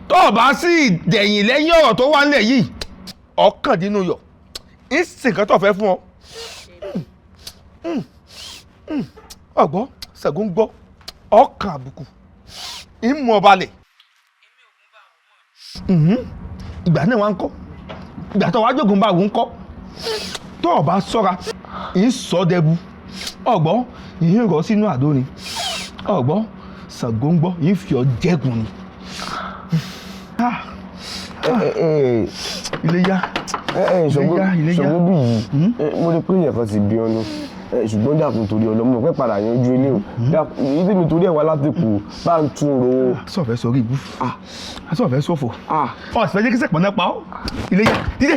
tó o bá sì dẹ̀yìn lẹ́yìn ọ̀rọ̀ tó wà nílẹ̀ yìí ọ̀kàndínú yọ̀ ìsìnkàn tó fẹ́ fún ọ. ọ̀gbọ́n Ṣàngó ń gbọ́ ọkàn àbùkù ìmú ọba lẹ̀. ìgbà náà wá ń kọ́ ìgbà tó wá jogun bá wù ń kọ́ tó o bá sọ́ra ìsọdẹ̀bu ọ̀gbọ́n ìyín rọ̀ sínú àdó ni ọ̀gbọ́n Ṣàngó ń gbọ́ ìfi ọ jẹ́gun ni. Iléyá
Ṣàngóbí yìí mo rí pé èèyàn kan ti bí ọ́nú ṣùgbọ́n dàkún torí ọlọ́mọ pẹ́ padà yanjú ilé o èyí tí mi torí ẹ̀ wá láti kù bá ń tún ro.
sọ̀fẹ́ sọ̀rí ibú sọ̀fẹ́ sọ̀fọ̀ ọ̀sẹ̀ jẹ́ kí sẹ̀pọ̀ náà pa ọ́ Iléyá dídé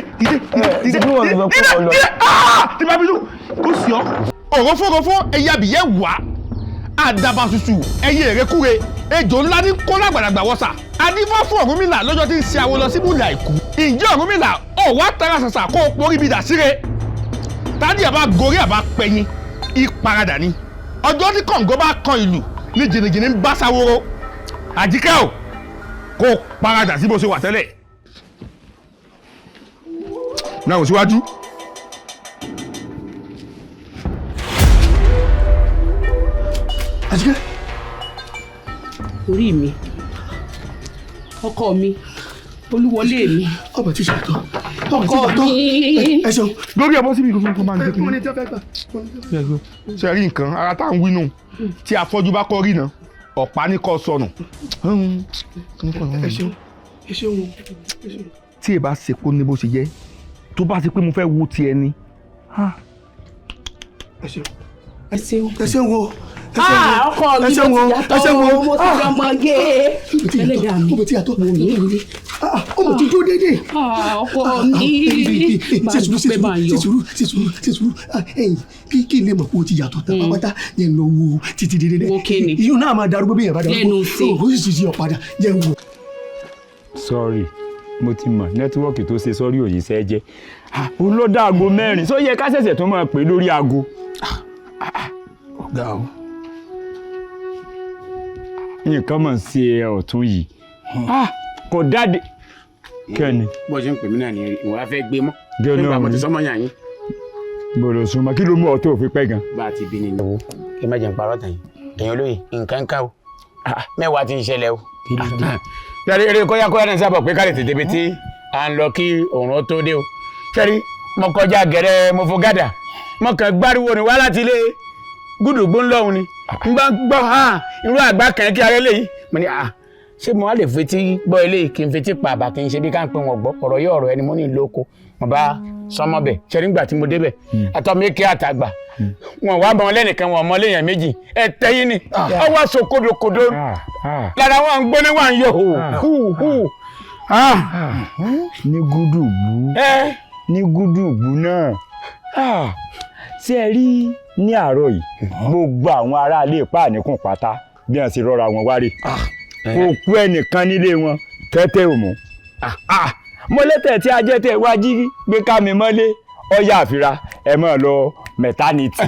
tí bá bínú kó sí ọ. òrófórófó ẹyẹ abìyẹ wá àdàbà ṣùṣù ẹyẹ èrèkúre ejò ńlá ní kó lágbàdàgbà wọ́sà adífọ́ fún Ọ̀rúnmìlà lọ́jọ́ tí ń ṣe àwo lọ sí múlẹ̀ àìkú. ǹjẹ́ Ọ̀rúnmìlà ọ̀wá tara ṣàṣà kó o porí bidà síre tádì àbá gorí àbá pẹ̀yìn ìparadà ni ọjọ́ tí kọ̀ǹgọ́ bá kan ìlú ní jìnnìjìnnì ń bá sáwóró Àjíkẹ́ o kó o paradà sí bó ṣe wà tẹ́lẹ̀. náà ò síwájú.
Àjíkẹ́.
orí mi ọkọ mi olúwọlé mi
ọmọ tí ṣàtọ
ọkọ mi
ẹ ṣeun.
lórí ẹbọ síbi ìgbésùn tó máa ń gbé kí ni. ṣe rí nǹkan ara tá à ń wí nù tí afọ́jú bá kọ́ rí náà ọ̀pá ní kọ́ sọnù.
ẹ ṣeun ẹ ṣeun.
tí ẹ bá ṣe kó ní bó ṣe jẹ́ tó bá ṣe pé mo fẹ́ wo tiẹ̀ ni.
ẹ ṣeun
ẹ ṣeun
ẹ ṣeun wo.
ọkọ mi ló ti yàtọ̀ mo ti dọmọge ẹlẹ́dàá mi
ọmọ tí yàtọ̀ ọmọ tí dúró déédéé.
ọkọ mi máa dúpẹ́ máa yọ.
sísúrú kí lè mọ̀ pé o ti yàtọ̀ tán pápátá yẹn lọ wo títí déédéé.
wo kéne
ìyún náà máa darúgbó bí yẹn bá darúgbó
lẹ́nu sí
o sì yọ padà yẹn wò.
sorry
mo ti mọ̀ nẹ́tíwọ́ọ̀kì tó ṣe sọ́rí òyìnṣẹ́ jẹ́ òun ló dá aago 4 sọ yẹ ká ṣẹ̀ṣẹ̀ tó máa pè lórí aago.
ọ̀gá o.
nǹkan mọ̀ sí ọ̀tún yìí kò dáde. kẹ́ni.
bó ṣe ń pè mí náà ni ìwà fẹ́ gbé mọ́.
nígbà
mo ti sọ́mọ́ yàn yín.
bọ̀dọ̀ súnmọ́ kí ló mú ọ tó fi pẹ́ gan.
bá a ti bí ni lọ́wọ́ kí n má jẹun parọ́ tàn yín èèyàn olóyè nǹkan ká o mẹ́wàá ti ń ṣẹlẹ̀ o. eré kóyákóyá náà sábà pé ká lè tètè bí tí à ń lọ kí òòrùn tó dé o. sẹ́rí mo kọjá gẹ̀rẹ́ mo fo gádà mo kàn gbáriwo ni wá láti ilé gúdùgbò ńlọ́hún ni n bá gbọ́ irú àgbá kan kí arẹ́ lè yí mo ní ṣé mo wá lè fetí gbọ́ eléyìí kí n fetí pa àbá kí n ṣe bí ká ń pè wọ́n gbọ́ ọ̀rọ̀ yóò ọ̀rọ̀ ẹni mo ní lóko mo bá sọmọ bẹ̀ ṣe nígbà tí mo débẹ̀ àtọ́mẹ́kẹ́ àtàgbà wọn wá bọ̀ lẹ́nìkan wọn ọmọ léèyàn méjì ẹ tẹ́yìn ni ọwọ́ aṣọ kódokòdo lára wọn ń gbóná wọn yọ
ní gúdùgbù ní gúdùgbù náà ṣé ẹ rí ní àárọ̀ yìí gbogbo àwọn aráalé ìpáàníkùn pátá bí wọ́n ṣe rọra wọn wáré kò kú ẹnìkan nílé wọn tẹ́tẹ́ ò mú mọ́lẹ́tẹ̀ tí ajẹ́tẹ̀ wá jí gbé ká mi mọ́lé ọyá àfira ẹ máa lọ mẹtánítì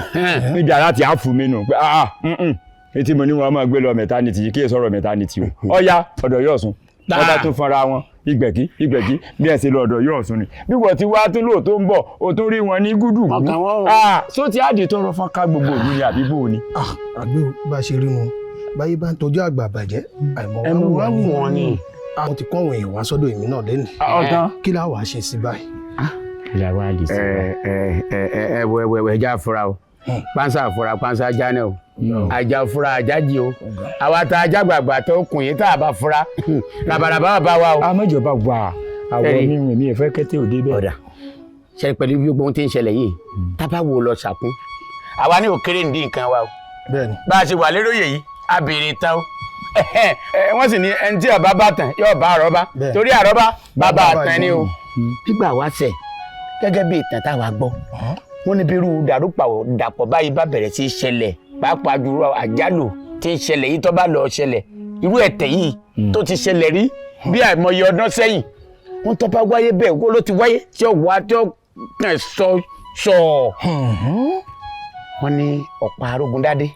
níbi ara ti á fún mi nù pé etí mo ní wọn máa gbé lọ mẹtánítì yìí kí èso ọ̀rọ̀ mẹtánítì o ọyá ọ̀dọ̀ yóò sùn wọn bá tún fọnra wọn ìgbẹ̀kí bí ẹ ṣe lọ ọ̀dọ̀ yóò sùn ni bí wọ́n ti wá tún lò tó ń bọ̀ o tún rí wọn ní gúdù só ti á di tọrọ fún ká gbogbo òlu ni àbí bò ni.
àgbẹ̀ bá a ṣe rí wọn báyé bá ń tọ́jú àgbà bàjẹ́ àìmọ̀ wá wù wọn ni àwọn ti kọ́ àwọn èèyàn wá sọ́dọ̀ èmi náà lẹ́nu kí la wàá ṣe sí báyìí.
ẹja fura o pansa fura pansa jane o ajá fura ajájí o àwa ta ajá gbàgbà tó kùn yín tá a bá fura labalábá bá wa o.
amẹ́jọba wà àwọn mímu mi ìfẹ́ kẹ́tẹ́ òde bẹ́ẹ̀.
ọ̀dà ṣe pẹ̀lú bí gbogbo ohun tí ń ṣẹlẹ̀ yìí tábà wò lọ ṣàkún àwa ní òkèrè ń dín nǹkan wa o bá a ṣe wà léròyè yìí a béèrè tán o wọ́n sì ní ẹni tí ọba bá tàn yóò bá àrọ́bá torí àrọ́bá bàbá àtàn ni o. nígbà wá ṣe gẹ́gẹ́ bí ìtàn táwa gbọ́ wọ́n ní bí irú dàrúdàpọ̀ báyìí bá bẹ̀rẹ̀ sí í ṣẹlẹ̀ pàápàá jùlọ àjálù tí ń ṣẹlẹ̀ yìí tó bá lọ ṣẹlẹ̀ irú ẹ̀tẹ̀ yìí tó ti ṣẹlẹ̀ rí bí àìmọye ọdún sẹ́yìn wọ́n tó bá wáyé bẹ́ẹ̀ wọ́n ló ti wáyé tí ó wá tí ó kàn sọ wọ́n ní ọ̀pá arógundádé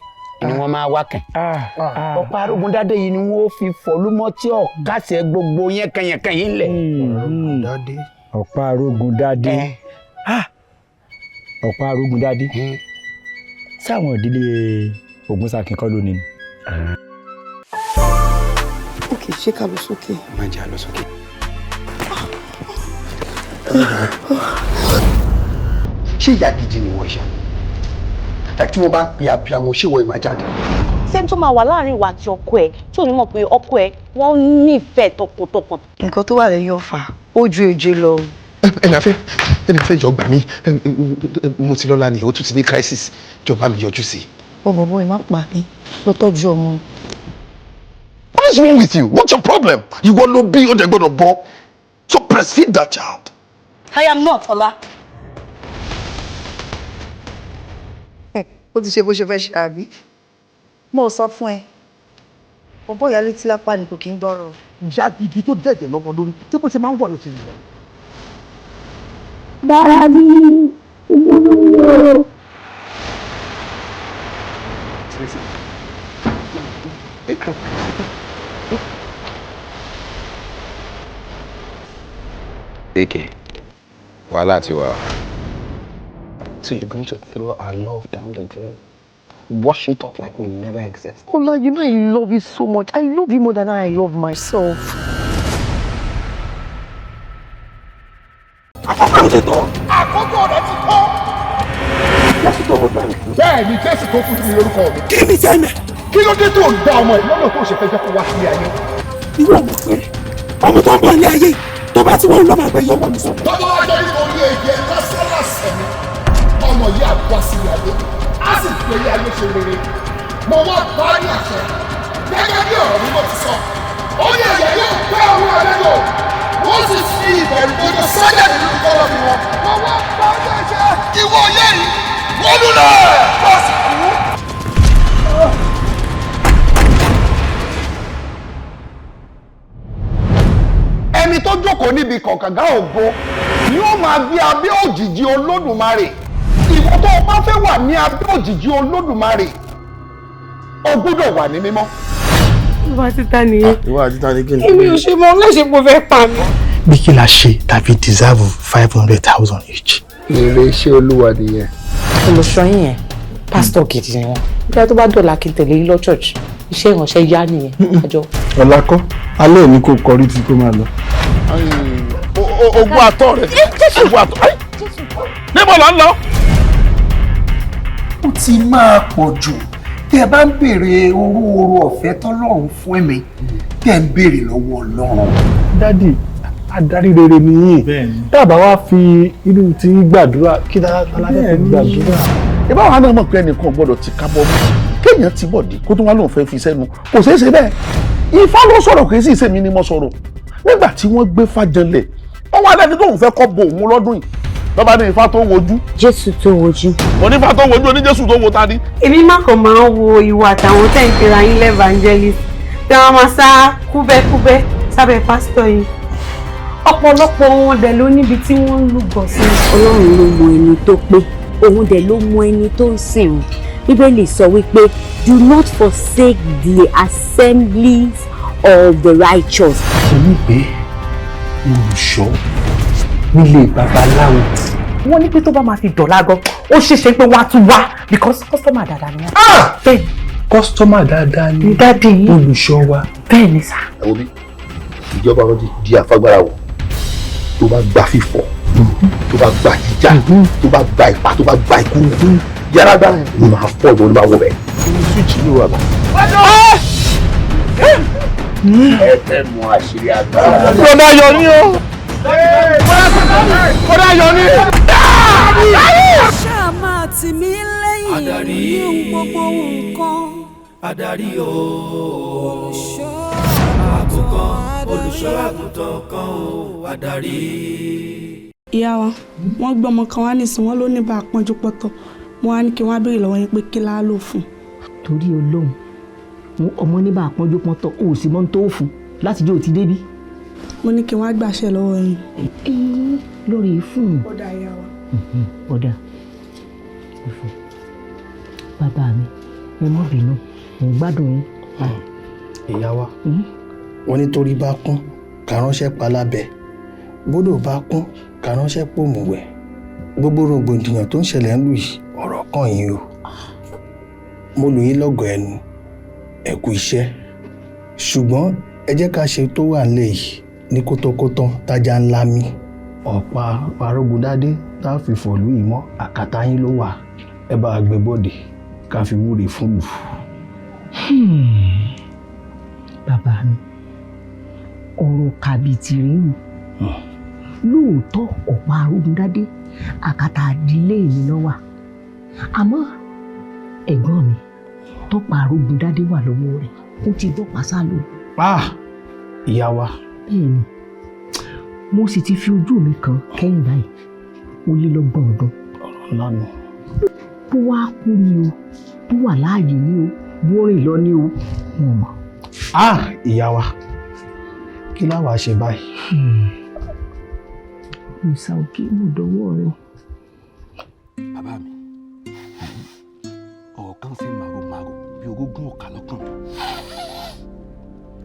ni wọ́n máa wá kàn ọ̀pá arógundádé yìí ni wọ́n fi fọ̀lúmọ́ tí ọ̀kasẹ̀ gbogbo yẹn kẹyẹ̀kẹ́ yìí lẹ̀.
ọ̀pá arógundádé ọ̀pá arógundádé sáwọn ìdílé Ògúnsákin kọ́ lónìí ni.
òkè ṣé ká lọ sókè.
má jà lọ sókè.
ṣé ìyá gidi ni wọ́n ṣe tí wọ́n bá pe abiyamọ ṣé wọ́n ìmọ̀ jáde.
sẹ́ni tó máa wà láàrin ìwà àti ọkọ ẹ̀ tí ò ní mọ̀ pé ọkọ ẹ̀ wọ́n nífẹ̀ẹ́ tọkàntọkàn.
nǹkan tó wà lẹ́yìn ọ̀fà ó ju èje lọ.
ẹnìfẹ́ jọ gbà mí mo ti lọ́la ni ó tún ti ní crisis jọba mi yọjú sí.
bọ̀bọ̀ ẹ má pa mí lọ tọ́jú ọmọ.
What is wrong with you? What's your problem? Ìwọ ló bí ó dẹ̀ gbọ́dọ̀ bọ́ so breastfeed that child.
I am not Ọlá.
ó ti ṣe bó ṣe fẹ́ ṣe àbí. mo sọ fún ẹ bọ̀bọ̀ ìyá létí lápá ni kò kí ń gbọ́rọ̀.
ìyá gidi tó dẹ̀dẹ̀ lọ́mọ lórí tí bó ṣe máa ń wọ̀ ló ti rìn.
dára bí ìgbóná.
Eke, wàhálà ti wà.
So you're going to throw our love down the drain? Wash it up like we never exist?
Ola, you know I love you so much. I love you more than I love myself.
Àkókò ti tó. Àkókò rẹ̀ ti tó. Bẹ́ẹ̀ ni Jésù tó fún mi lórúkọ mi. Kí ni sẹ́mi? Kí ló dé tó ń dá ọmọ ìlọ́nà tó ṣe fẹ́ jẹ́ kó wá sí ayé?
Irú ọmọ pé ọmọ tó ń bọ̀ ní ayé tó bá ti wọ́n lọ́ máa gbé yọmọ mi sọ.
Bàbá wa jẹ́ nítorí èdè lásánlásán mi. Ọmọ yìí àgbà sí ayé. A sì gbé ayé ṣe rere. Mo wá bá ní àṣẹ. Gẹ́gẹ́ bí ọ̀rọ̀ mi mo ti sọ. Ó ní ẹ̀yẹ yóò gbé àwọn àlejò. Wọ́n sì fi ìbẹ̀rù gbọdọ̀ sọ́jà nínú ìkọlọ̀ mi wọn. Mo wá bá ní àṣẹ. Ìwọ yẹ́ yìí, wọ́n lulẹ̀. Bọ́ọ̀sì kú. Ẹni tó
jókòó níbi kọ̀kàngá ògo ni ó máa gbé abẹ́ òjìji olódùmarè. Ìwọ tó o bá fẹ́ wà ní abẹ́ òjìji olódùmarè o gbọ́dọ̀ wà ní mímọ́.
Ìwà títa nìyẹn.
Ìwà títa ni kí ni?
Èmi ò ṣe mọ léṣe mo fẹ́ pa mí.
bí kí la ṣe tàbí deserve 500,000 each.
Èrè iṣẹ́ olúwa nìyẹn.
Olùṣọ́ yín yẹn pásítọ̀ gidi ni wọn. Bí a tó bá dọ̀la kí n tẹ̀lé yín lọ church iṣẹ́ ìránṣẹ́ yá nìyẹn àjọ.
Ọlákọ́ alẹ́ òní kò kọrí tí kò máa lọ.
Ogún àtọ̀ rẹ̀. Ogún àtọ̀.
Níbo là ń lọ?
Ó ti máa pọ̀ jù. Tẹ́ ẹ bá ń béèrè oore ọ̀fẹ́ tọ́lọ́run fún ẹ̀mí, tẹ́ ẹ ń béèrè lọ́wọ́ Ọlọ́run.
dádì adarí rere nìyí dábàá wá fi inú tí gbàdúrà kí dáadáa fi gbàdúrà.
Ìbáwá náà mọ̀ pé ẹnìkan gbọ́dọ̀ ti kábọ́ mọ́. Kéèyàn ti bọ̀dé kó tó wá lóun fẹ́ fi sẹ́nu. Kò ṣeé ṣe bẹ́ẹ̀. Ifá ló sọ̀rọ̀ kì í sì ṣe mí ni mo sọ̀rọ̀. Nígbà tí wọ́n gbé fàjẹlẹ̀, wọ́n wá lẹ́ni tóun fẹ́ kọ́ bo òun lọ́dún yìí. Lọ́ba ní Ifá tó wojú. Jésù tó wojú. Onífá tó wojú oníjésù tó wo ta ni.
Èmi má kàn máa ń wo ìwà àtàwọn tẹ̀ ń pera yín lẹ́vàǹjẹ́lìsì tí wọ́n máa sá kúbẹ́kúbẹ́ sábẹ́ pásítọ̀ yìí. Ọ̀pọ̀lọpọ̀ wọn dẹ̀ ló níbi tí wọ́n ń lúgọ̀ sí.
Ọlọ́run ló mọ ẹni tó pé òun dẹ̀ ló mọ ẹni tó ń sìn wọn. Bíbélì sọ wípé do not forsake the assemblies of the righteous.
Èmi pé olùṣọ́ nílé babaláwo. Wọ́n ní pé tó bá máa fi dọ̀la gan, ó ṣeéṣe pé wọ́n á tún wá because customer dáadáa ni wọ́n. Bẹ́ẹ̀ni.
Customer dáadáa ni
dádì yín.
Olùṣọ́ wa.
Bẹ́ẹ̀ni sà.
Ẹ wo bí ìjọba wọn ti di àfagbára wọ̀ tó bá gba fífọ̀ tó bá gba jíjà tó bá gba ipá tó bá gba ikú yàrá gbá ni màá fọ́ ìbọn ní máa wọ bẹ́ẹ̀. Switch ló wà bá. Ẹ fẹ́ mọ àṣírí agbára.
Kódà yọ ní o. Kódà yọ ní.
Ṣáà máa tì mí lẹ́yìn ní gbogbo nǹkan.
Adarí o. Olùṣọ́ àgùntàn kan o, adarí.
Ìyá wa, wọ́n gbé ọmọ kan wá nísìnyí wọ́n ló ní bá àpọ́njú pọ́tọ̀. Mo wá ní kí wọ́n á béèrè lọ́wọ́ yín pé kí láá lò fún.
Torí Ọlọ́run ọmọ ní bá àpọ́njú pọ́tọ̀ ò sì mọ́ tó fún láti jẹ́ òtí débí.
Mo ní kí wọ́n á gbàṣẹ lọ́wọ́ yín.
Lórí fún un.
Ọ̀dà ìyá wa.
Ọ̀dà bàbá mi ẹ má bínú mo gbádùn yín.
Ìyá wa wọ́n nítorí bá kún ká ránṣẹ́ pa lábẹ́ bódò bá kún ká ránṣẹ́ pòmùwẹ̀ gbogbo rògbòdìyàn tó ń ṣẹlẹ̀ ń lù yìí ọ̀rọ̀ kan yìí o mo lù yín lọ́gọ̀ ẹnu ẹ kú iṣẹ́ ṣùgbọ́n ẹ jẹ́ ká ṣe tó wà nílẹ̀ yìí ní kótókótó tájà ńlá mi ọ̀pá arógundádé tá a fi fọ̀lú yìí mọ́ àkàtà yín ló wà ẹ bá gbé bọ́dè ká fi wúre fún lù.
Bàbá mi ọ̀rọ̀ kàbìtì rí mi lóòótọ́ ọ̀pá arógundádé àkàtà àdílé mi ló wà àmọ́ ẹ̀gbọ́n mi tọ́pá arógundádé wà lọ́wọ́ rẹ̀ ó ti gbọ́ pàṣà lò.
Ìyá wa.
Bẹ́ẹ̀ni mo sì ti fi ojú mi kan kẹ́yìn báyìí ó lé lọ́gbọ̀n ọdún.
Ọ̀rọ̀ lánàá.
Bó wá kú ni o bó wà láàyè ni o bó rìn lọ ni o wọn mọ̀.
Ìyá wa kí láwa ṣe báyìí.
Musa òkè mo dọwọ́ rẹ.
Bàbá mi ọ̀rọ̀ kan ṣe màròmàrò bí orógún ọ̀kà lọ́kàn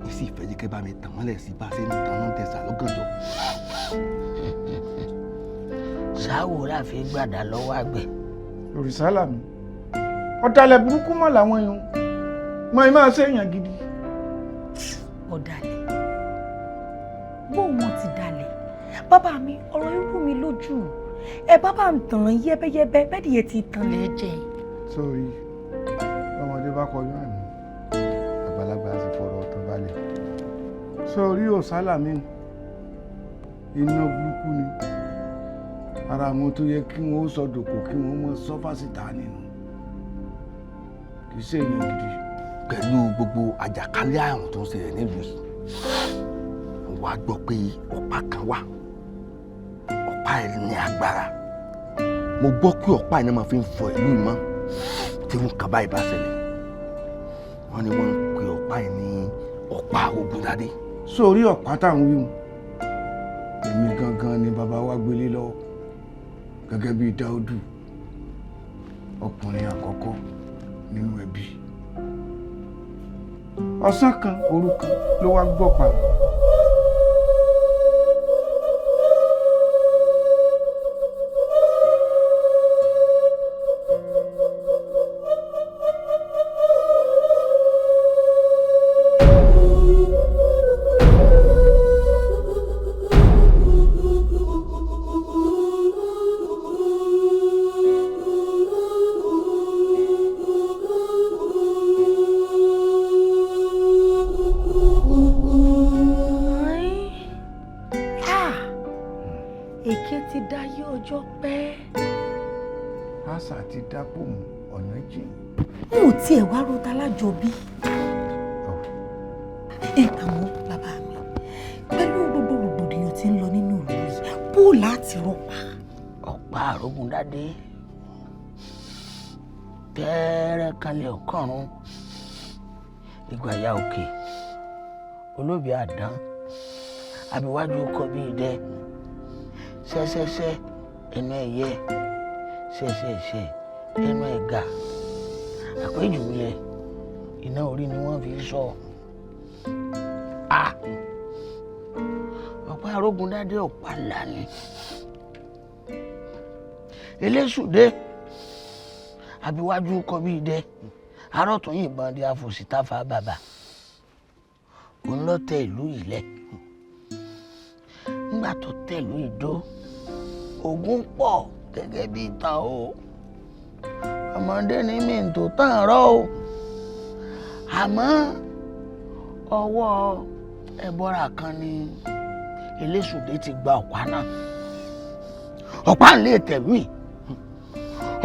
ó sì fẹ́ jẹ́ kẹ́ bá mi tàn mọ́lẹ̀ sí bá a ṣe ń tan náà tẹ̀sà lọ́gànjọ́.
Sáwò láfi gbàdá lọ́wọ́ àgbẹ̀.
Òrìṣàlà mi ọ̀dàlẹ̀ burúkú mọ̀ làwọn èèyàn mọ ẹ máa ṣèyàn gidi.
Ọ̀dàlẹ̀ bó wọn ti dalẹ̀ bàbá mi ọ̀rọ̀ irú mi lójú ẹ bàbá ń tàn yẹ́bẹ́yẹ́bẹ́ bẹ́ẹ̀ ni ẹ ti tàn lẹ́jẹ̀.
Sórí ọmọdé bá kọjú àná àgbàlagbà sì fọ̀rọ̀ ọ̀tàn balẹ̀. Sórí Òsálà mi iná burúkú ni ara àwọn tó yẹ kí wọ́n sọ dòkò kí wọ́n mọ sọ́fà síta nínú kì í ṣe èèyàn gidi.
Pẹ̀lú gbogbo àjàkálẹ̀ àrùn tó ń ṣẹlẹ̀ nílùú yìí wàá gbọ́ pé ọ̀pá kan wà ọ̀pá ẹ̀ ní agbára mo gbọ́ pé ọ̀pá ẹ̀ náà máa fi ń fọ ìlú ìmọ̀ tí wọn kàn báyìí bá ṣẹlẹ̀ wọ́n ní wọ́n ń pe ọ̀pá ẹ̀ ní ọ̀pá Ògúndádé.
Sórí ọ̀pá táwọn wíwù èmi gangan ni bàbá wa gbélé lọ́wọ́ gẹ́gẹ́ bíi Dáúdù ọkùnrin àkọ́kọ́ nínú ẹbí. Ọ̀sán kan òru kan ló wá gbọ́ pa. Ti dápò mú ọ̀nà jìn.
N ò tiẹ̀ wá rota lájọbí. Àmọ́ bàbá mi pẹ̀lú gbogbo rògbòdìyàn tí ń lọ nínú ìlú yìí bó láti rọpa.
Ọ̀pá Àrógundádé tẹ́ẹ́rẹ́ kanlẹ̀ ọ̀kọ́run ìgbà ya òkè olóbì àdán àbíwájú kọ bí idẹ ṣẹṣẹṣẹ ẹnu ẹyẹ ṣẹṣẹṣẹ ẹnu ẹ̀gà àpéjùlẹ̀ iná orí ni wọ́n fi sọ. Ọ̀pá Àrógundádé ọ̀pá lànà eléṣùdé àbíwájú kọ bí idẹ arọ́tún yìnbọn di afòsítáfà bàbà òun lọ tẹ ìlú yìí lẹ nígbà tó tẹ ìlú ìdó ogun pọ̀ gẹ́gẹ́ bí ìtàn o ọmọdé ní mi tó tàn rọ o àmọ́ ọwọ́ ẹbọra kan ni eléṣùdé ti gba ọ̀pá náà ọ̀pá ń lè tẹ̀lú yìí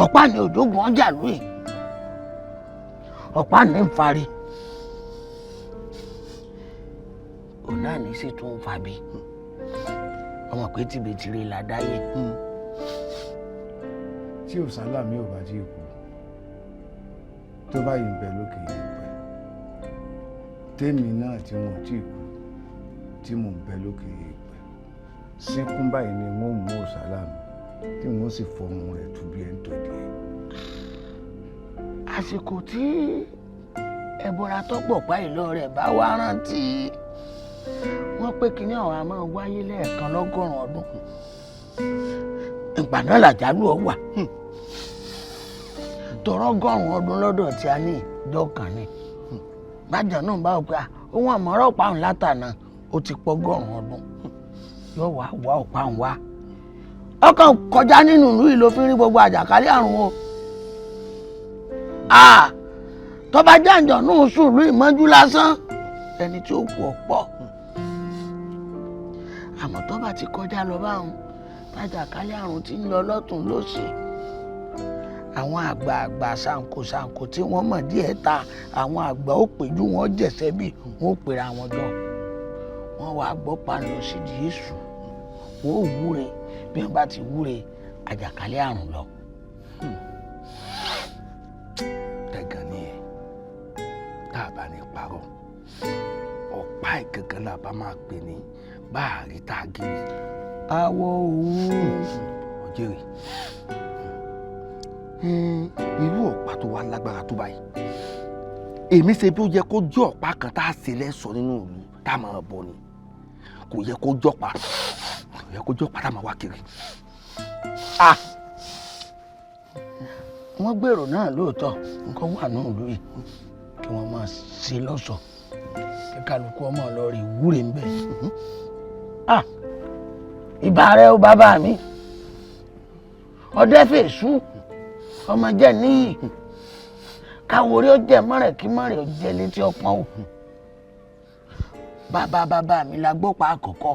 ọ̀pá ní òjòògùn ọjà lóye ọ̀pá ní ń fari òun náà ní sì tún ń fàbí ọmọ pé tìbẹ̀tìrẹ là dáyé.
Tí ò sálà mi ò bá jí kú tó báyìí ń bẹ lókè ìpẹ́ tèmi náà tí wọn ò tí kú tí mò ń bẹ lókè ìpẹ́ sínkún báyìí ni wọn ò mú òsálà mi tí wọn sì fọmù rẹ̀ tú bí ẹ ń tọ́jú ẹ.
Àsìkò tí ẹbọra tọ́pọ̀ pa ìlọ rẹ̀ bá wá rántí wọ́n pé kíní ọ̀hún a máa wáyé lẹ́ẹ̀kan lọ́gọ́rùn-ún ọdún ìgbà náà làjálù ọ wà tọrọ ọgọ́rùn-ún ọdún lọ́dọ̀ tí a ní ìjọ kan ni bájà náà bá òpè ohun àmọ́ràn ọ̀pá òun látànà ó ti pọ̀ ọgọ́rùn-ún ọdún yóò wá ọ̀pá òun wá ọkàn kọjá nínú ìlú yìí ló fi ń rí gbogbo àjàkálẹ̀ àrùn o tọ́ba jàǹjọ̀ náà sùn ìlú ìmọ́jú lásán ẹni tí ó kù ọ̀pọ̀ àmọ́ tọ́ba ti kọjá lọ báwọn àjàkálẹ̀ àrùn tí ń lọ lọ́tún lósì àwọn àgbààgbà ṣàǹkóṣàǹkó tí wọ́n mọ̀ díẹ̀ ta àwọn àgbà ó péjú wọn jẹ̀sẹ̀ bí wọ́n ó pèrè àwọn jọ wọ́n wàá gbọ́ pàlọ́ sídìí èṣù wọ́n ó wúre bí wọ́n bá ti wúre àjàkálẹ̀ àrùn lọ.
Tẹ̀gàn ni ẹ̀ tá a bá ní parọ́ ọ̀pá ìgangan là bá máa pè ní báàrí tá a gírí.
Àwọ̀ òun
ọ̀jẹ̀rẹ̀ irú ọ̀pá tó wá lágbára tó báyìí èmi ṣe bí ó yẹ kó jẹ́ ọ̀pá kan tá a ṣe lẹ́sọ̀ nínú ìlú tá a máa bọ̀ ni kò yẹ kó jọ́pá kò yẹ kó jọ́pá tá a máa wá kiri.
wọ́n gbèrò náà lóòótọ́ nǹkan wà náà lóye kí wọ́n máa ṣe lọ́ṣọ̀ọ́ kí kálukú ọmọ lọ rí ìwúre ń bẹ̀. ìbà rẹ o bàbá mi ọdẹ fèsù ọmọ jẹ níyì káwórí ó jẹ mọrẹ kí mọrẹ ó jẹ létí ọpọ́n o bàbá mi la gbópa àkọ́kọ́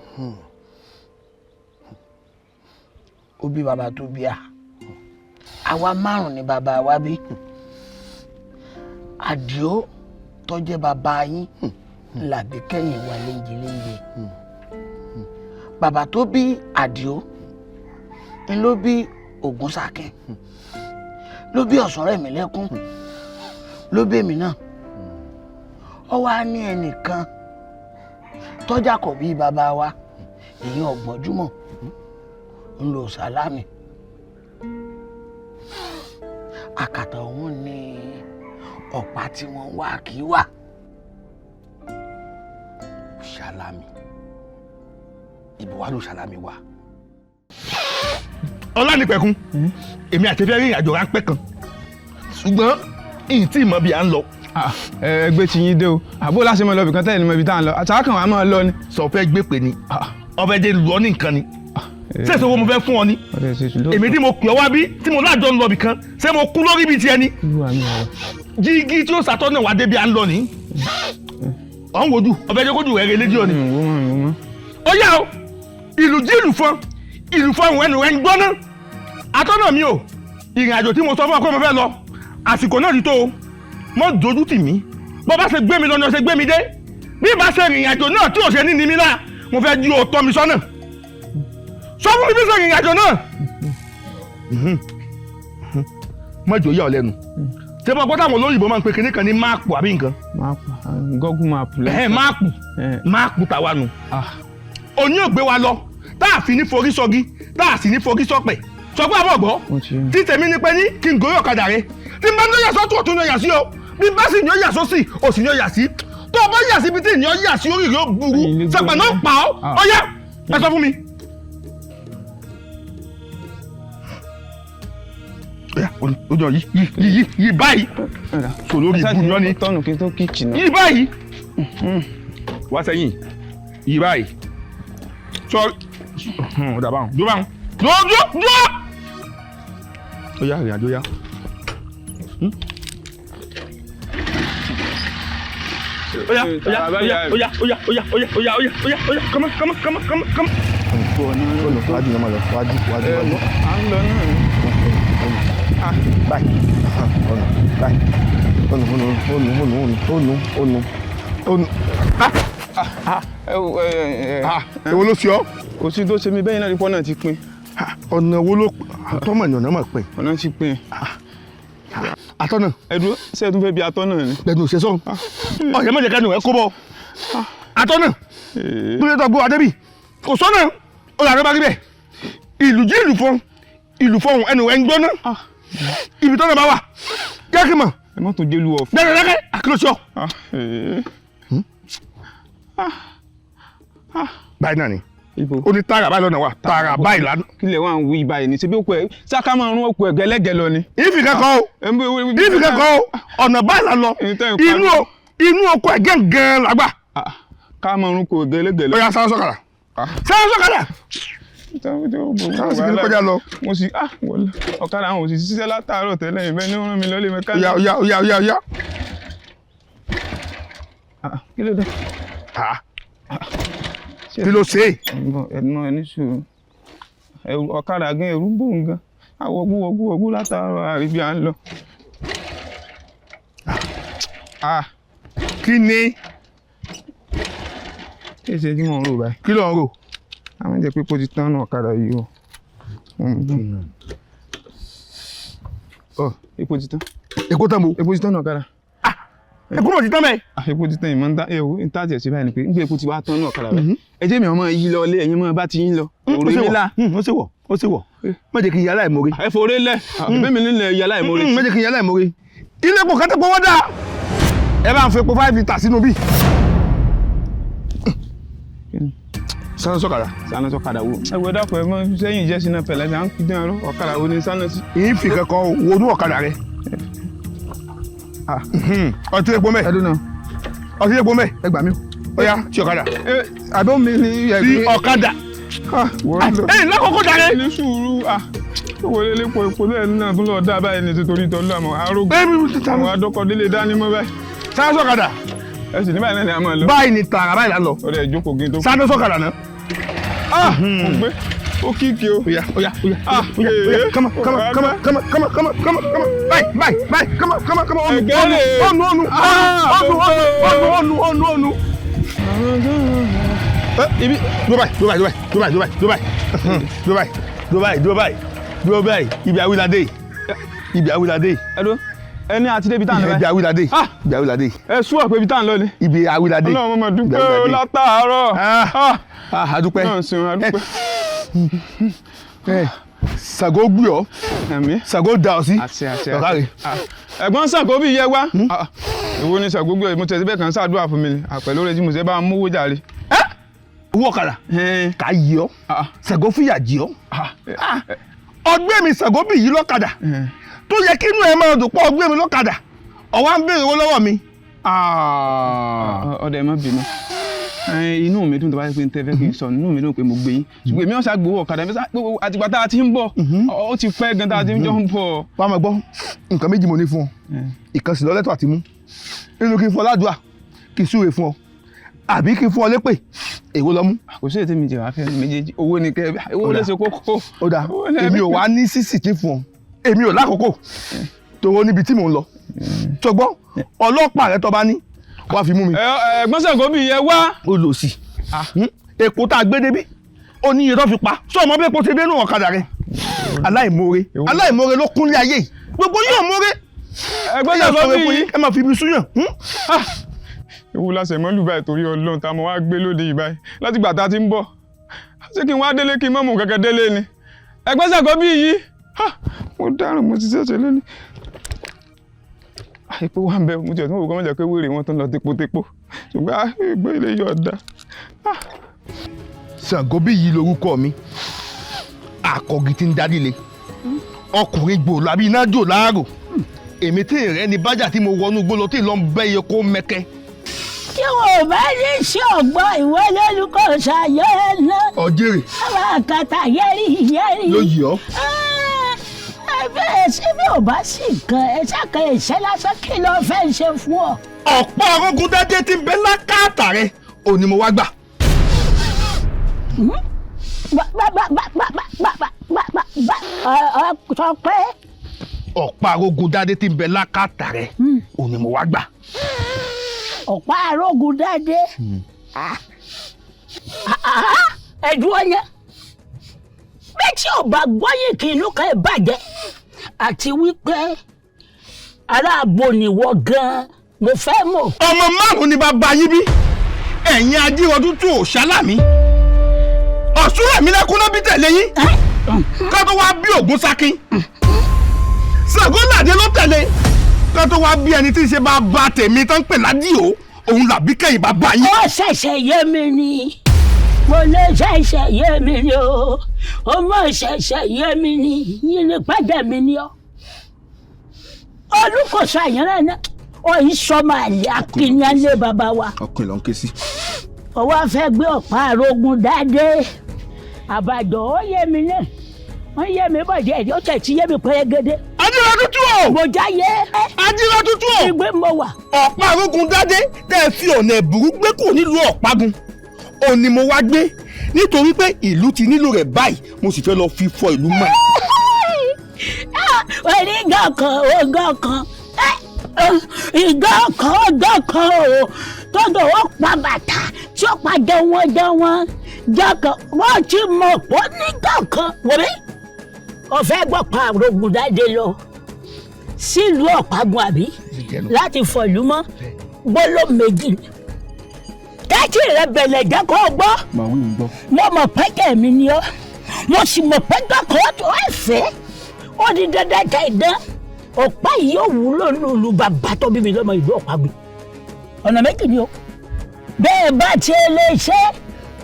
ó bí bàbá tó bí a àwa márùn ni bàbá wa bí Àdìó tó jẹ́ bàbá yín làbí kẹ́yìn wa léńjeléńje bàbá tó bí Àdìó ń ló bí Ògúnsákẹ́ ló bí Ọ̀sánrẹ̀mílẹ́kún ló bí èmi náà ó wá ní ẹnìkan tọ́jà kọ̀ bí bàbá wa èyí ọ̀gbọ́njúmọ̀ ń lo sàlámì àkàtà òun ni ọ̀pá tí wọ́n wá kì í wà sàlámì ibo wà ló sàlámì wà.
Ọlánìpẹ̀kun èmi àti fẹ́ rí ìrìnàjò ráńpẹ́ kan ṣùgbọ́n ìyìn tí ìmọ̀ bí à ń lọ.
ẹgbẹ́ tí yín dé o àbó láti mọ lọ́bì kan tẹ́lẹ̀ ní mọ ibi tá à ń lọ àtàwọn kan wà á máa lọ ni.
sọ fẹ́ gbé pè ní ọbẹ̀ dé lọ ní nǹkan ni ṣé èso wo mo fẹ́ fún ọ ni èmi tí mo pè ọ wá bí tí mo láàjọ ń lọ bì kan ṣé mo kú lórí ibi tiẹ̀ ni jígí tí ó sàtọ́nà wà débi à ń lọ ní. ọ̀ ń wojú ọbẹ̀ dé kójú rẹ̀ rédíò ni. ó yá o ìlú jí ìlú fọ́ òun ẹnu rẹ̀ ń gbọ́ná atọ́nà mi o ìrìn àjò tí mo sọ fún ọ pé mo fẹ́ lọ àsìkò náà ti tó o mọ́ dojú tì mí bó bá ṣe gbé mi lọ ni ó ṣe gbé mi dé bí bá ṣe ìrìn àjò náà tí ò ṣe ní ni mí lá mo fẹ́ jí o tọ́ mi sọ́nà sọ fún mi bí ṣe ìrìn àjò náà. mọ́jọ yà ọ lẹ́nu ṣé mo gbọ́ táwọn olóyìnbó máa ń pe kinní kan ní máàpù àbí nǹkan.
gọ́gùn máàpù lẹ́yìn.
máàpù tàwa nù. òní ò gbé wa lọ tá a fi ní forí sọgi tá a sì ní forí sọpẹ̀ sọ pé àbọ̀ gbọ́ tí tèmi ní pẹ́ ní kí n gòrí ọ̀kadà rẹ tí n bá ní ọ̀yà sọ́tún ọ̀tún ní ọ̀yà sí o bí n bá sì ní ọ̀yà sọ́sì ò sì ní ọ̀yà sí tó o bá yà síbi tí ní ọ̀yà sí orí rẹ ó burú sẹpẹ̀ náà pa ọ́ ọ̀yà ẹ sọ fún mi. ojú ọ yí báyìí sọ lórí ibu ni ọ ni yí báyìí wá sẹ́yìn yí báyìí sọ ọ̀dà báwọn dúró báwọn dúró. ó yá ìrìn àjò yá. Come on.
Wájú náà máa lọ, wájú.
À ń lọ náà.
Báyìí, báyìí. Èwo ló ṣe ọ́?
Kò sí tó ṣe mí bẹ́yìn náà rípọ́ náà ti pín.
Ọ̀nà wo ló tọ́mọ̀ ní ọ̀nà máa pín?
Ọ̀nà ti pín.
Atọ́nà.
Ẹ̀dúró ṣé ẹ tún fẹ́ bí atọ́nà ni?
Lẹ́nu òṣè sọ́run. Ọ̀yẹ́ mọ̀jẹ̀ kẹ́nu ẹ̀ kó bọ̀. Atọ́nà. Bí ó tọ́ gbọ́ Adébí. Kò sọ́nà. Ó làárọ̀ bá rí bẹ́ẹ̀. Ìlú jí ìlú fọ́hùn ẹnu ẹ̀ ń gbóná. Ibi tọ́nà bá wà. Jẹ́ kí n mọ̀.
Ẹ má tún jẹ́ lu ọ̀fọ̀.
Dẹ́rẹ́dẹ́rẹ́ àkílọ́sọ. Báyìí náà ni. Ó ní tààrà báyìí lọ́nà wa tààrà báyìí lánàá.
Kí lè wá ń wí báyìí ní ṣe bí ó pẹ́ sáká máa rún ọkọ̀ ẹ̀gẹ́lẹ́gẹ́ lọ ni.
Ìfì kankan o ọ̀nà báyìí là lọ inú ọkọ̀ ẹ̀gẹ́ gan làgbà.
Ká máa rún ọkọ̀ ẹ̀gẹ́lẹ́gẹ́ lọ.
Ó yá sáré sọ́kàdà. Sáà sì kí ni kọjá lọ.
Mo sì ọ̀kadà àwọn òsì ṣiṣẹ́ látàárọ̀ tẹ́lẹ̀ ìbẹ́ ní wọ́n rán mi lọ́lé mẹ́kánì.
Ó yá.
Kí ló dé?
Kí ló ṣe?
Ẹ̀dùnmọ́ ẹni sùúrù. Ọ̀kadà gan ẹ̀rú bò ń gan. Àwọ̀gbú látàárọ̀ àríbí à ń lọ.
Kí ni?
Kí ṣe tí mò ń rò báyìí?
Kí ló ń rò?
Àwọn jẹ́ pé kó ti tán náà ọ̀kadà yìí o. Epo ti tán.
Epo tán mo.
Epo ti tán náà ọ̀kadà.
Epo mọ̀ ti tán bẹ́ẹ̀.
Epo ti tán ìmọ̀ ń tà jẹ̀ sí báyìí ni pé nígbà epo ti wá tán náà ọ̀kadà báyìí. Ẹ jẹ́ mi ọmọ yìí lọ ilé ẹ̀yin mọ́ bá ti yín lọ. Òrè mi là.
Ó ṣe wọ̀. Má jẹ́ kí n yà láìmoore.
Ẹ foré lẹ̀. Bẹ́ẹ̀ mi nílẹ̀ yà láìmoore.
Má jẹ́ kí n yà láìmoore. Ilé epo kátó pọ̀ wọ́n dà. Ẹ bá ń fi epo 5 litres sínú bí. Sáná sọ́kadà wo.
Ẹgbẹ́ dàpọ̀ ẹ mọ́ sẹ́yìn jẹ́ sínú pẹ̀lẹ́ bí à ń fi dín arọ́ ọ̀kadà wo ni sáná sí.
Ìyín fi kankan wọnú ọ̀kadà rẹ. Ọtí epo mẹ́. Ọtí epo mẹ́.
Ẹ gbà mí.
Ó yá tí ọ̀kadà.
Àbẹ́ mi ni
tí ọ̀kadà. Lákòókò dàrẹ́.
Ní sùúrù wọlé lépo epo lẹ́yìn náà tún lọ́ọ́ dá báyìí ní títorí ìtọ́lú àmọ́ arógbó. Àwọn adọ́kọ̀délé dání mọ́ báyìí.
Sáná sọ́kadà.
Ẹ sì ní báyìí náà ni a máa lọ.
Báyìí ni tààrà báyìí là ń lọ.
Ó dẹ̀ jókòó gé tó.
Sáná sọ́kadà náà.
Mo gbé ó kíkì o.
Oya. Come on. Báyìí. Come on. Ọ̀nù. Ibi Dubai. Ibi awilade.
Ẹ̀dọ́. Ẹni àti débi tá à ń lọ.
Ibi awilade.
Ẹ sú ọ̀pẹ ibi tá à ń lọ ni.
Ibi awilade.
Ọlọ́run mo dúpẹ́ o látàárọ̀.
àdúpẹ́.
náà ṣeun àdúpẹ́.
Ṣàngó gbé ọ Ṣàngó da ọ sí ọ̀kárẹ̀.
ẹ̀gbọ́n Ṣàngó bí yẹ wá. èwo ni Ṣàngó gbé ọ mo tẹ̀sí bẹ́ẹ̀ kan ṣàdúrà fún mi ni àpẹ̀lú rẹ̀ tí mo ṣe bá mú owó jàre.
owó ọ̀kadà kà á yí ọ Ṣàngó fìyà jí ọ. ọgbẹ́ mi Ṣàngó bí yí lọ́kadà tó yẹ kí inú ẹ máa dùn pọ̀ ọgbẹ́ mi lọ́kadà ọ̀wá ń béèrè owó lọ́wọ́ mi.
ọ̀dẹ̀ má bínú inú mi dùn tó bá yẹ pé n tẹ́fẹ́ kí n sọ inú mi dùn pé mo gbé yín ṣùgbọ́n èmi ọ̀sà gbowó ọ̀kadà mi àtìgbà tá a ti ń bọ̀ ó ti pẹ́ gan tá a ti ń jọ ń bọ̀.
wàá máa gbọ́ nǹkan méjì mo ní fún ọ ìkànsì lọ́lẹ́tọ̀ àti mú inú kí n fọ ládùúà kí n súre fún ọ àbí kí n fún ọ lépè èwo lọ mú.
kò sí ètò mi jẹ wàá fẹ́ méjèèjì owó ni kẹ owó lè ṣe kókó.
ó dáa èmi ò wá ní sísì tí fún ọ èmi ò lákòókò tòwó níbi tí mò ń lọ ṣùgbọ́n ọlọ́pàá rẹ tó bá ní wàá fi mú mi.
ẹ̀gbọ́n Ṣàngó bí yẹ wá.
ó lò sí èpo tá a gbé débi ó ní iye tó fi pa sọ ọmọ bí epo ti dénú ọ̀kadà rẹ aláìmoore ló kúnlé ayé yìí gbogbo yóò moore.
ẹ̀gbọ́n Ṣàngó bí
ẹ máa fi ibi súyàn.
ewu la sẹ̀mọ́ lù báyìí torí Ọlọ́run tá a mọ̀ wá gbé lóde yìí báyìí láti gbà tá a ti ń bọ̀ ṣé kí n wá délé kí n mọ̀ mú kẹ̀kẹ́ délé ni ẹ̀gbọ́n Ṣàngó bí yìí mo dáràn mo ti ṣẹ̀ṣẹ̀ lónìí. epo wà ń bẹ mo tiẹ̀ tún wò kọ́ mọ́jà pé wèrè wọn tó ń lọ tepo ṣùgbọ́n ìgbé ilé yóò dá.
Ṣàngó bí yìí lorúkọ mi àkọ́gì tí ń dádìle ọkùnrin gbòòlò àbí iná jò láàrò èmi tí ìrẹ́ ni bájà tí mo wọnú gbó lọ tí ìlọ ń bẹ́ iye kó mẹ́kẹ́.
tí wọn ò bá ní sí ọgbọ́n ìwé lórúkọ ṣàyẹ̀ náà.
ọjẹ́rì.
àwọn àkàtà yẹ́rì.
ló yìí ọ́.
bẹ́ẹ̀ ṣé bí ò bá sì kan ẹ ṣàkà ìṣẹ́ lásán kí ló fẹ́ ṣe fún ọ.
ọ̀pọ̀ arógun dájé ti bẹ́ lákàtà rẹ ò ní mo wá gbà.
sọ pé.
ọ̀pọ̀ arógun dájé ti bẹ́ lákàtà rẹ ò ní mo wá gbà.
ọ̀pọ̀ arógun dájé ẹ̀dùn ọ̀yẹ́ méjì ọba gbọ́yìn kí inú kan ẹ̀ bàjẹ́ àti wípé aláàbò nìwọ gan-an mo fẹ́ mọ̀.
ọmọ márùn-ún ni bàbá yín bí ẹ̀yin adírọdún tó ò ṣáláàmì ọ̀ṣun ẹ̀mí lẹ́kún ló bí tẹ̀lé yín ká tó wá bí ògún sákín Ṣàngóládé ló tẹ̀lé ká tó wá bí ẹni tí ń ṣe bàbá tèmi tó ń pè ládìó òun làbí kẹ́yìn bàbá yín.
ó ṣẹ̀ṣẹ̀ yé mi ni mo lè ṣẹ̀ṣẹ̀ yé mi ni o mọ̀ ṣẹ̀ṣẹ̀ yé mi ni yín ní pẹ́jẹ́ mi ni ọ́ olùkọ́sọ àyànrẹ́ náà ọ̀yìn sọmọ àlè akínyàn lé bàbá wa.
ọkùnrin ló ń ké sí.
ọwọ́ fẹ́ gbé ọ̀pá arógun dáadé àbàdàn ó yé mi náà wọ́n yé mi bọ̀dé ẹ̀dí ó tẹ̀sí yé mi pẹ́rẹ́gẹ́dẹ́.
adúlá tútù o.
mo jáyé.
adúlá tútù o.
ìgbé mo wà.
ọ̀pá arógun dáadé tẹ́ ẹ fi ọ̀nà ẹ̀bùrú gbé kù nílùú ọ̀págun ò ní mo wá gbé nítorí pé ìlú ti nílò rẹ̀ báyìí mo sì fẹ́ lọ fi fọ ìlú mọ́.
onígàn kan ogàn kan ìgàn kan ogàn kan o tọ́jú ó pa bàtà tí ó pa dánwọ́n jọ́kàn wọ́n ti mọ̀ pọ́ nígàn kan wọ́n mi ọ̀fẹ́ gbọ́ pa arógun dáadé lọ sílùú ọ̀págun àbí láti fọ ìlú mọ́ gbọ́lọ́ méjì kẹ́tì rẹ bẹ̀lẹ̀ jẹ́ kó gbọ́. mo mọ̀ pẹ́kẹ́ mi ni ọ́ mo sì mọ̀ pẹ́kẹ́ kó tó ẹ̀fẹ́ ó di dandan tẹ̀ dán ọ̀pá yìí yóò wúlò lùlù bàbá tó bí mi lọ́mọ ìlú Ọ̀págun ọ̀nà méjì ni ó bẹ́ẹ̀ bá ti lè ṣe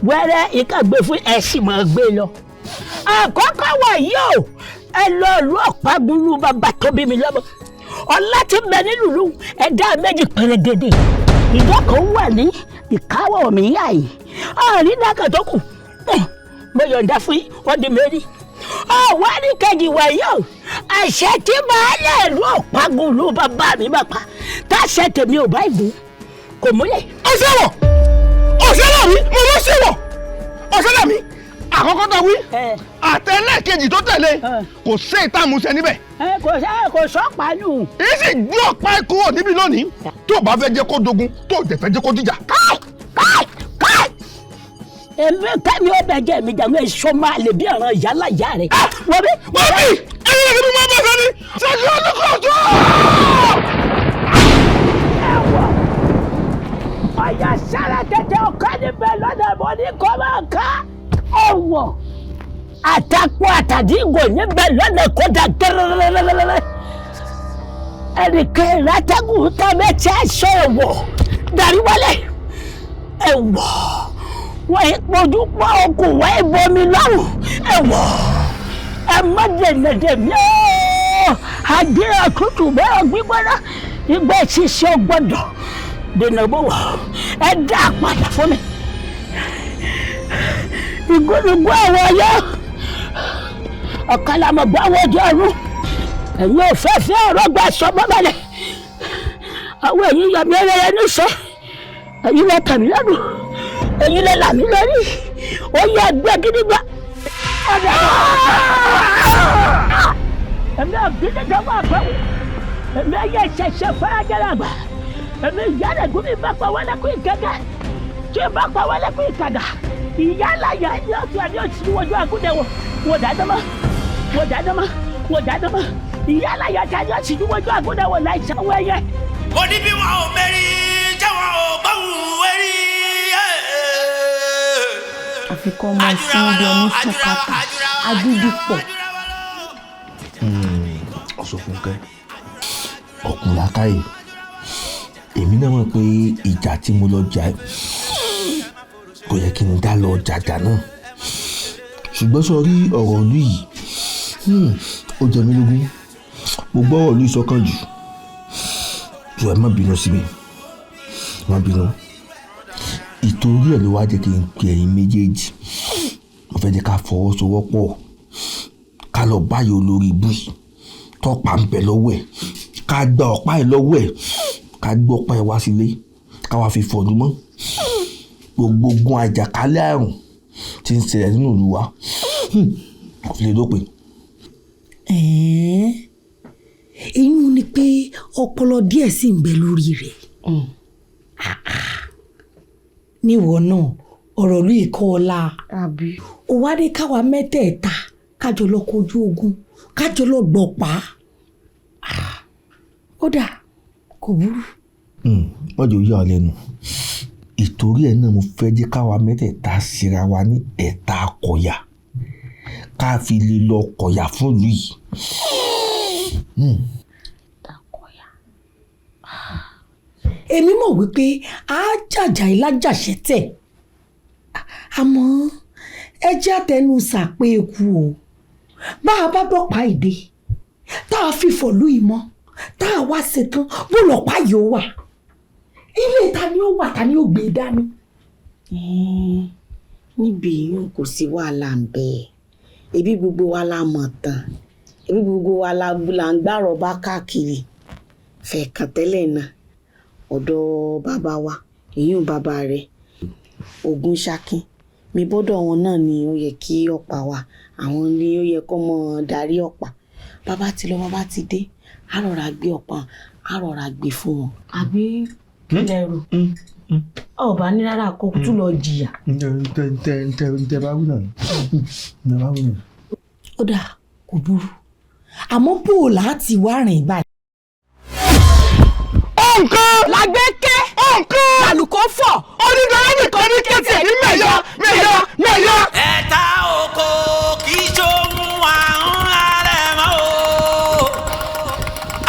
wẹ́rẹ́ ìkàgbé fún ẹ̀sìn mọ̀ gbé lọ àkọ́kọ́ wà yóò ẹ lọ ìlú Ọ̀págun lù bàbá tó bí mi lọ́mọ ọ̀la ti bẹ nílùú ẹ̀dá méjì pẹ̀lẹ́gẹ́dẹ́ ìdọ́kọ̀ wà ní ìkáwọ́ mi yá yìí àárín dákà tó kù mo yọ̀ǹda fún wọn di mérí ọ̀wá ní kejì wẹ̀yọ́ àṣẹ tí máa lè lú Ọ̀págun ló bàbá mi bàbá táṣẹ tèmi ò bá ìgbó kò múlẹ̀.
ọ̀sẹ̀wọ̀ ọ̀sẹ̀lẹ̀ mi mo lọ sẹ̀wọ̀ ọ̀sẹ̀lẹ̀ mi àkọ́kọ́ tó wí àtẹ̀lẹ́ kejì tó tẹ̀lé kò sí ìtààmúṣẹ níbẹ̀.
kò sọ́pàá nù.
èyí sì gbé ọ̀pá kúrò níbí lónìí tó o bá fẹ́ jẹ́ kó dogun tó o jẹ́ fẹ́ jẹ́ kó dìjà.
káì èmi kẹ́mi ó bẹ̀ jẹ́ mi jàǹgbé iṣọ́ máa lè bí ọ̀ràn yálà ìyá rẹ̀.
wọ́n bí ẹ̀yin ẹ̀yin máa bọ̀ sani ṣáájú olùkọ́ tó.
ọ̀yà sára tètè ọ̀kọ́ níbẹ̀ lọ́dọ̀ mo ní kó máa ká ẹ̀wọ̀ àtàkùn àtàdíngò níbẹ̀ lọ́nà kódà gẹ́rẹ́rẹ́rẹ́rẹ́rẹ́ ẹnìkan ìrátẹ́gùn tá mẹ́tí aṣọ ẹ̀wọ̀ darí wọlé ẹ̀wọ̀ wọ́n ìpọ́jú pọ́ okùn wọ́n ìbomi lọ́rùn ẹ̀wọ̀ ẹ má dènàdè mí ó àgbẹ̀ àkútù bẹ́ẹ̀ gbígbóná ìgbà ìṣiṣẹ́ gbọ́dọ̀ dènà bó wà ẹ dá padà fún mi ìgbónúgbó àwọn ọyọ ọ̀kàlàmọ̀gbọ́ àwọn ọjọ́ ọ̀run ẹ̀yin ò fẹ́ fẹ́ ọ̀rọ̀ gba aṣọ bọ́bálẹ̀ àwọn ẹ̀yin yọ mí ẹrẹ́rẹ́ níṣẹ́ ẹ̀yin lẹ tàmí lẹ́nu ẹ̀yin lẹ là mí lórí ó yẹ ẹgbẹ́ gidi gbà ẹ̀mí ọ̀gbìn ìjọba àgbẹ̀wò ẹ̀mí ẹ̀yẹ ìṣẹ̀ṣẹ̀ fẹ́rẹ́jẹ́rẹ́ àgbà ẹ̀mí ìyá rẹ̀ gúnmi bá pa wẹ́lẹ́kùn ìkẹ́kẹ́ tí ó bá pa wẹ́lẹ́kùn ìkàgà ìyá láyà ẹni ọ̀tún àbí òtún wọjú àgúndẹ̀wọ̀ wò dáadáma wò dáadáma wò dáadáma ìyá láyà tàbí òtún wọjú àgúndẹ̀wọ̀ láì sanwó ẹyẹ.
mo ní bí wọn ò mẹ́rí jẹ́wọ́n ò gbọ́hùn wẹ́rí.
àfikún ọmọ ìsìn ibi ọmọ sọkàtà agídí pọ̀.
Ọ̀ṣọ́fúnkẹ́ ọkùnrin akáyè èmi náà mọ̀ pé ìjà tí mo lọ jà kò yẹ kí n dá lọ jàjà náà ṣùgbọ́n sọ rí ọ̀rọ̀ ìlú yìí ó jẹ mí lógún mo gbọ́ ọ̀rọ̀ ìlú ìsọ̀kan jù ẹ má bínú sí mi má bínú ìtorí ẹ̀ ló wá jẹ́ kí n pè ẹ̀yin méjèèjì mo fẹ́ jẹ́ ká fọwọ́sowọ́pọ̀ ká lọ báyìí olórí ibú yìí tọ́pà ń bẹ lọ́wọ́ ẹ̀ ká gba ọ̀pá ẹ̀ lọ́wọ́ ẹ̀ ká gbọ́ ọ̀pá ẹ̀ wá sílé ká wá fi fọ̀nù mọ́ gbogbo ogun àjàkálẹ̀ àrùn tí ń ṣẹlẹ̀ nínú ìlú wa kò fi lè dópin.
èyí ni pé ọpọlọ díẹ̀ sì ń bẹ lórí rẹ̀ níwọ̀ náà ọ̀rọ̀ ló ìkọ́ ọ̀la ó wá dé káwa mẹ́tẹ̀ẹ̀ta kájọ lọ kojú ogun kájọ lọ gbọ̀pá ó dà kò burú.
wọ́n jẹ́ òye ọ̀ lẹ́nu ìtorí ẹ̀ náà mo fẹ́ jẹ́ káwa mẹ́tẹ̀ẹ̀ta síra wa ní ẹ̀ta Akọ̀yà ká fi lè lọ kọ̀yà fún ìlú yìí.
èmi mọ̀ wípé a jàjà ìlàjàṣẹ́ tẹ̀ àmọ́ ẹ jẹ́ àtẹnu sàpé eku o bá a bá dọ́pàá ìdè tá a fi fọ̀lú ìmọ̀ tá a wá ṣetán bó lọ́pàá yóò wà ilé ta ni ó wà ta ni ó gbé dání.
níbi yìí kò sí wàhálà ń bẹ́ẹ̀ ebi gbogbo wa la mọ̀ tán ebi gbogbo wa la ń gbàrọ̀ bá káàkiri fẹ̀ẹ̀kàn tẹ́lẹ̀ náà ọ̀dọ̀ bàbá wa èyí ò bàbá rẹ̀ Ògún Ṣákí mi bọ́dọ̀ wọn náà ni ó yẹ kí ọ̀pá wa àwọn ni ó yẹ kó mọ darí ọ̀pá bàbá ti lọ bàbá ti dé á rọra gbé ọ̀pá á rọra gbé fún wọn.
àbí lẹ́rù ọba ní rárá kó tún lọ jìyà.
ntẹ bá wù náà.
ó dà kò burú àmọ́ bò láti wá rìn báyìí.
nǹkan.
làgbẹ́kẹ́.
nǹkan.
làlùkò fọ̀.
onídàá nìkan ní kẹ́tì ẹ̀ ní mẹ̀yà.
ẹ̀ta oko kì í ṣohun àrùn alẹ́ mọ́ o.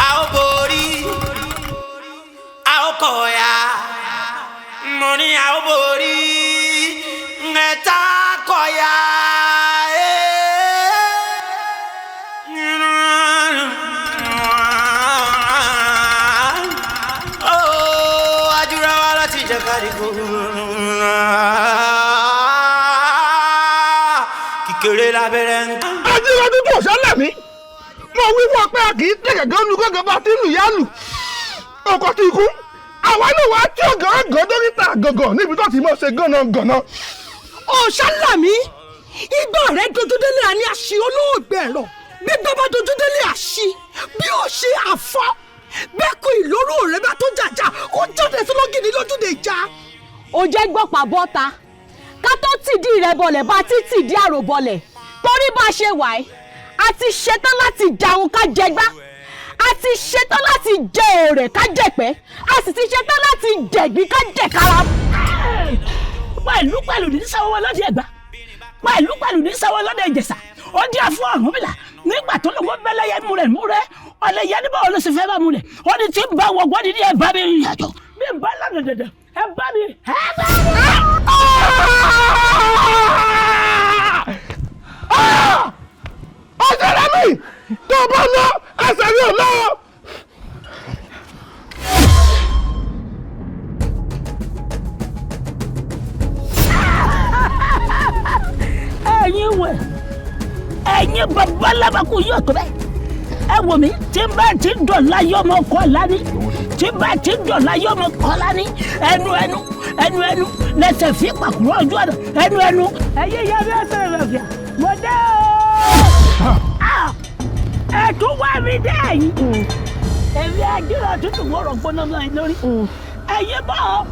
a ó borí a ó kọ̀yà mo ní a ó borí ẹ̀ta kọ̀yà. Kíkéré lábẹ́rẹ́ ń tán.
Ajíwájú tó ṣẹlẹ̀ mí. Mo wí fún ọ pé a kì í tẹ̀ gẹ́gẹ́ lu gẹ́gẹ́ bá ti lù yá lù. Ọkọ̀ ti kú. Àwa náà wá tí ọ̀gán dókítà gọ̀gọ̀ níbi tó ti mọ̀ ṣe gánà.
Ọ̀ṣálàmí, igbá rẹ̀ dojúdélé àní àṣì olóògbé ẹ̀rọ. Bí bàbá dojúdélé àṣì, bí ó ṣe àfọ́. Bẹ́ẹ̀ kú ìlóró rẹ̀ bá tó jàjà, ó jáde sí lọ́gìnì lójúde ìjà.
Ó jẹ́ gbọ́pàá bọ́ta. Ká tó tìdí rẹ̀ bọlẹ̀ bá ti tìdí àrò bọlẹ̀. Torí bá ṣe wà ẹ́, a ti ṣetán láti jàun ká jẹgbá. A ti ṣetán láti jẹ òrè ká jẹ̀pẹ́. A sì ti ṣetán láti jẹ̀gbín ká jẹ̀kára.
pẹ̀lú ní sáwọ́ lọ́dẹ Ẹ̀gbá pẹ̀lú ní sáwọ́ lọ́dẹ Ìjẹ̀ṣà ó díẹ̀ fún Ọ̀rúnmìlà nígbà tó lọ́wọ́ bẹ́lẹ́yẹ múrẹ̀ ọlẹ́yẹ níbà ó ló sì fẹ́ bá múlẹ̀ ó ní tí ń bá wọgbọ́n dídí ẹ̀ bá mi rìn àjò bí n bá lánàá dẹ̀dẹ̀ ẹ bá mi.
ọ̀sẹ̀ rẹ̀ mi tó bá lọ ẹsẹ̀ mi ò lọ.
ẹ̀yin babalábàkú yóò tó bẹ́ẹ̀ ẹ wò mí tí n bá ti dọ̀la yọmọ kọ́ lání tí n bá ti dọ̀la yọmọ kọ́ lání ẹnu lẹsẹ̀ fi pàkúrọ̀ ojú ọ̀nà ẹnu. ẹ̀yin yẹ bí ẹsẹ̀ rẹ̀ fìyà mo dé o ẹ tún wá mi dé ẹ̀yìn èmi àdúrà tútù wọ̀rọ̀ gbóná lórí ẹ̀yin bọ́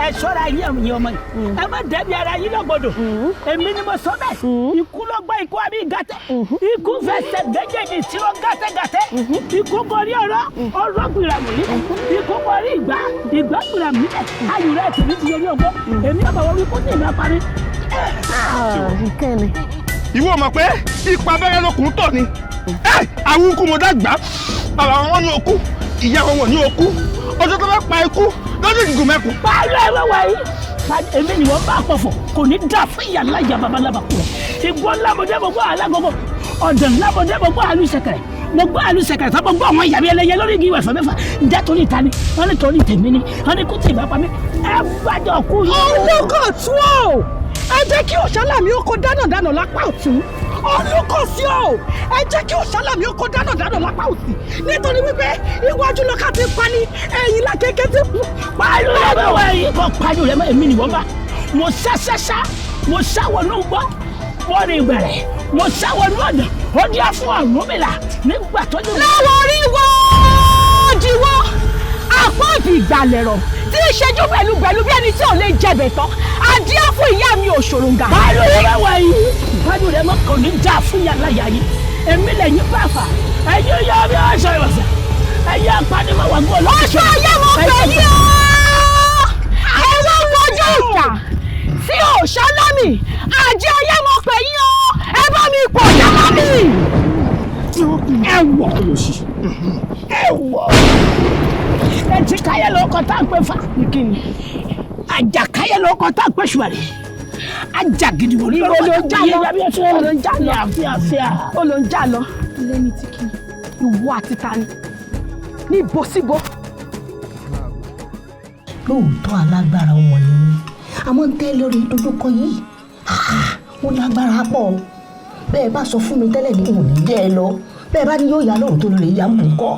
ẹ ṣọ́ra yín ẹ̀yìn ọmọ yìí ẹ má dẹ́bi ara yín lọ́gbọ̀dọ̀ èmi ni mo sọ bẹ́ẹ̀ ikú ló gbọ́ ikú àbí gàtẹ́ ikú fẹsẹ̀ méjèèjì tí ó gàtẹ́gàtẹ́ ikú borí ọ̀rọ̀ gbìràmù yìí ikú borí ìgbà gbìràmù yìí ayù rẹ̀ tèmi ti yọrí ọgbọ́n èmi ọ̀bà wọ́n ikú tèmi apani.
ìwọ mọ̀ pé ipa abẹ́rẹ́ lókun tọ̀ ni àwọn ikú mo dàgbà bàbá wọn ní okú ìyá wọn ní okú ọjọ́ tó bá pa ikú lọ́dún ìgò mẹ́kù.
báyọ̀ ẹ wá yìí èmi ni wọ́n bá pọ̀fọ̀ kò ní dá fún ìyá alájà babalábà kú ẹ̀ ìgbọ́n lábọ̀dé gbogbo alágọ́gọ́ ọ̀dàn lábọ̀dé gbogbo àlùsẹ̀kẹ̀rẹ̀ gbogbo àlùsẹ̀kẹ̀rẹ̀ tó gbogbo àwọn ìyàwó ẹlẹ́yẹ lórí igi ìwẹ̀fẹ̀ mẹ́fà ǹjẹ́ torí ìta ni wọ́n ní torí tèmi ni wọ́n ní kú tì bá pa mí ẹ gbàjọ kú yìí.
olùkọ́ tún ọ̀ ẹ jẹ́ kí òṣàlámì ó kó dáná lápá ọ̀tún olùkọ́ sí ọ̀ ẹ jẹ́ kí òṣàlámì ó kó dáná lápá òsì nítorí wípé iwájú ló ká ti pa ní ẹ̀yìn la kéké ti kú.
pàálù rẹ bẹ wọ ẹ̀yìn kan pàálù rẹ èmi ni wọ́n bá mo ṣáṣáṣá mo ṣáwọnú gbọ́ wọ́n rí bẹ̀rẹ̀ mo ṣáwọnú ọ̀dọ̀ ó díẹ̀ fún Ọ̀rúnmìlà nígbà tó ní.
láwọn orí jíwọ́ àpọ́ọ̀dì ìgbàlẹ̀rọ̀ tí ń ṣẹ́jú pẹ̀lú bí ẹni tí ò lè jẹ̀bẹ̀ tán adíá fún ìyá mi òṣòròǹgà.
pàálù rẹ bẹ wọ ẹ̀yìn pàálù rẹ mọ kò ní já fún yàrá yà yìí èmi lẹ́yìn pàfà ẹ̀yin yọ bí aṣọ ìwọ̀sẹ̀ ẹ̀yin apanimọ̀ wà gbọ́ lọ́wọ́.
ọṣọ ayé mo fẹ́ yí ọ́ ẹ wá wojú ìjà sí òṣàlámì àjẹ ayé mo fẹ́ yí ọ́ ẹ bá mi pọ̀ yàrá mi.
ẹ wọ ẹtì káyẹ lóko tá à ń pè fà àjà káyẹ lóko tá à ń pè ṣùwàrì ajá gidi wò ní
olóńjà lọ
lẹ́ni tí kì í
ìwọ àti tani níbo síbo.
lóòótọ́ alágbára wọn ni àmọ́ ń tẹ́ lórí dojúkọ yìí ó lágbára pọ̀ bẹ́ẹ̀ bá sọ fún mi tẹ́lẹ̀ ní òní jẹ́ ẹ lọ bẹ́ẹ̀ bá ní yóò yá lọ́rùn tó lórí ìyá mú kọ́.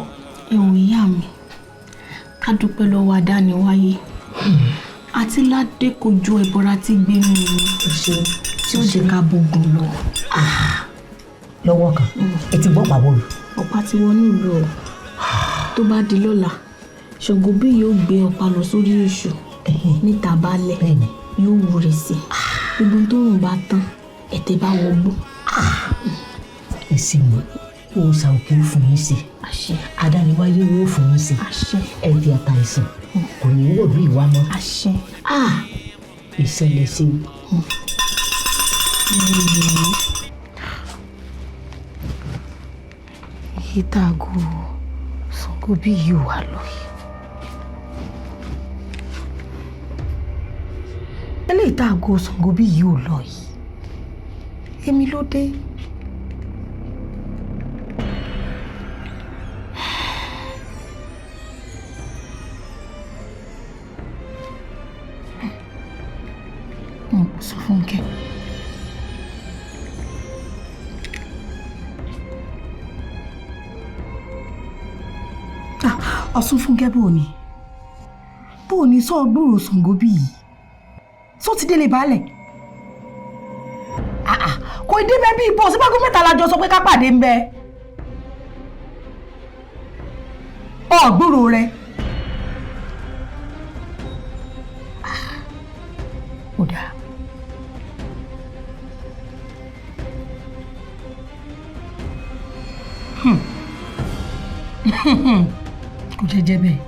ẹ̀wọ̀n ìyá mi ká dúpẹ́ lọ́wọ́ adániwáyé àti ládé kojú ẹbọra tí gbénu
ṣe
tí ó jẹ́ ká bógun lọ.
lọ́wọ́ kan etí gbọ́ pàwọ́ rẹ̀.
ọ̀pá tí wọ́n nílò ọ̀ tó bá di lọ́la ṣògo bí yóò gbé ọ̀pá lọ sórí èṣù níta balẹ̀ yóò wúre sí i gbogbo tó ń bá tán ẹ̀tẹ̀ bá wọgbó.
ìsinmi òòsà òkè ó fún yín sí adániwáyé ó fún yín sí ẹ̀dì àtàìsàn kò ní í wọ̀lú ìwà mọ́. ìṣẹ̀lẹ̀ sí i.
èyí tá a go Ṣàngó bí yìí wà lọ yìí. eléyìí tá a go Ṣàngó bí yìí ò lọ yìí èmi ló dé. sọ fún kẹ. ọ̀sùn fúnkẹ́ bò ní sọ gbòòrò Ṣàngó bí yìí sọ ti délé baálẹ̀ kò dé bẹ́ẹ̀ bí ibò sípàgó mẹ́ta la jọ sọ pé ká pàdé ń bẹ ọ̀gbòòrò rẹ ó dáa. kò jẹ́ jẹ́ bẹ́ẹ̀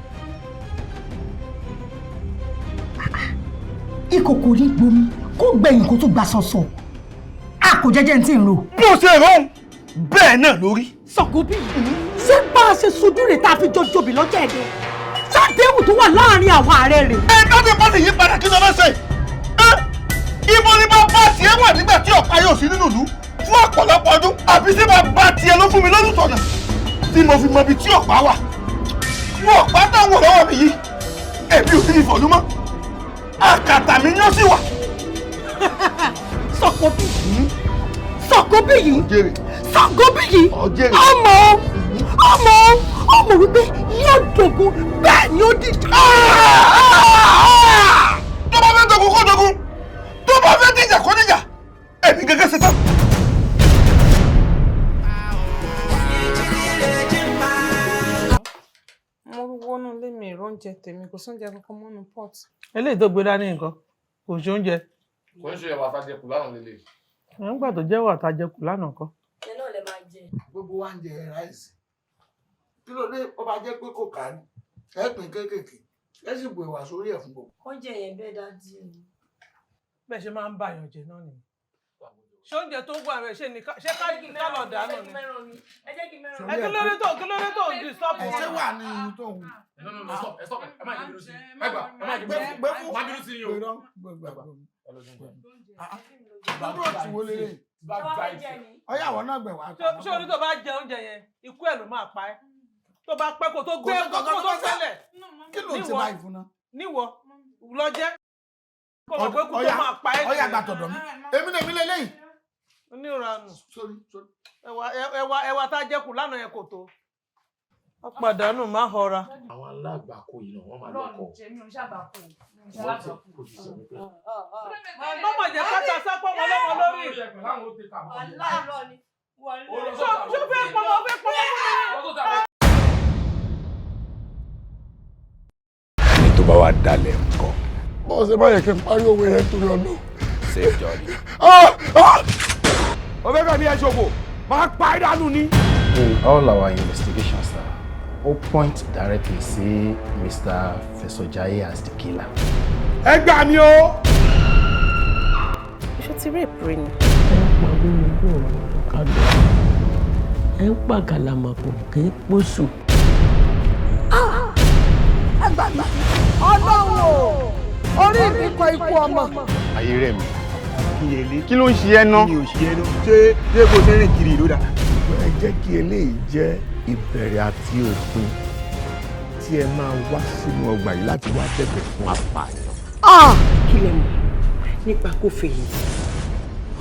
ìkòkò ní gbomi kó gbẹ̀yìn kó tún gba sọ̀sọ̀ a kò jẹ́jẹ́ ní tí ń ro.
bí o ṣe rò ó bẹ́ẹ̀ náà lórí.
Sọ̀gọ́bí ṣé bá a ṣe sojú rẹ̀ tá a fi jọ jòbí lọ́jọ́ ẹ̀dẹ̀ ṣàdéhùn tó wà láàrin àwọn ààrẹ rẹ̀.
ẹ dábìí bá lè yí padà kí ló bá ṣe ibo ni bá bá tiẹ̀ wà nígbà tí ọ̀pá yóò sí nínú ìlú fún ọ̀pọ̀lọpọ̀ ọdún àbí sí bá bá tiẹ̀ ló fún mi lọ́dún tọ̀nà tí mo fi mọ ibi tí ọ̀pá wà fún ọ̀pá táwọn lọ́wọ́ mi yìí èmi ò sí ìfọ̀lú mọ́ àkàtà mi ni ó sì wà.
Sọ̀gọ́bí yìí ọmọ wípé yóò dogun bẹ́ẹ̀ ni ó dìde.
tó bá fẹ́ dogun kó dogun tó bá fẹ́ dìjà kó dìjà èmi gẹ́gẹ́ ṣe tán.
mo wọnú ilé mi ìró oúnjẹ tèmi kò sóúnjẹ kankan mọ́nú pot.
eléyìí tó gbé dání nǹkan kò ṣe oúnjẹ.
kò ń ṣe ẹwà àtàjẹkù lánàá lélẹ̀.
nígbà tó jẹ́ wà àtàjẹkù lánàá kọ́.
ẹ náà lè máa jẹ.
gbogbo wa ń jẹ ráìsì kí ló dé ó bá jẹ́ pé kò ká ní ẹ pín kéékèèké ẹ sì bò ìwà sórí ẹ̀ fún gbogbo.
oúnjẹ yẹn bẹ́ẹ̀ dájú.
bẹ́ẹ̀ ṣe máa ń bàyàn jẹ náà nìyẹn. ṣé oúnjẹ tó gbọ́ àrẹ ṣe kálọ̀ dànù ni. ẹ kí ló dé tó ń di stop.
ẹ ṣé wà ní irun tó ń.
ẹ má bínú sí ẹ gbà ẹ má bínú sí yín o.
gbogbo tí wo lè ọyá àwọn náà gbẹ wá.
ṣé orí tó bá jẹ oúnjẹ yẹn ikú ẹ̀ ló máa pa ẹ́ tó bá pẹ́ kó tó gbé kó tó ṣẹlẹ̀.
kí ló ti báyìí fún náà.
níwọ lọ jẹ kó mọ̀ pé kó tó máa pa ẹ́.
ọyá gbàtọ̀dọ̀ mi èmi náà mi lélẹ́yìn.
oníranù ẹwà tá a jẹ kù lánàá yẹn kò tó ó pàdánù má họra.
àwọn alágbàkó yìí náà wọ́n máa lọ́kọ̀.
mọ́mọ́ jẹ́ pátá sápọ̀ mọ́ lọ́mọ lórí. ṣó fẹ́ pọmọ fún mi.
ẹni tó bá wà dalẹ̀ nǹkan.
bọ́ọ̀ ṣe má yẹ kí n parí owó yẹn torí ọdún.
safe journey.
o fẹ́ fẹ́ mi ẹ ṣòfò máa pa ẹ́ dànù ni.
In all our investigations, sir, all point directly see Mr. Fesojaye as the killer.
ẹ gbà mí o.
ṣé ti rape rí ni.
ẹ ń pa gàlàmàkò kì í pọ̀ṣù.
àgbàgbà ọlọ́run o orí mi kọ ikú ọmọ.
ayé rẹ̀ mi kí ló ń ṣe ẹ́ ná.
mi ò ṣe é ná ṣé kò ṣe é rìn kiri ló dà. ẹ jẹ́ kí eléyìí jẹ́ ìbẹ̀rẹ̀ àti òpin tí ẹ máa wá sínú ọgbà yìí láti wá tẹ̀bẹ̀ fún apààyàn.
kí lẹ mọ̀ nípa kó fèyìntì.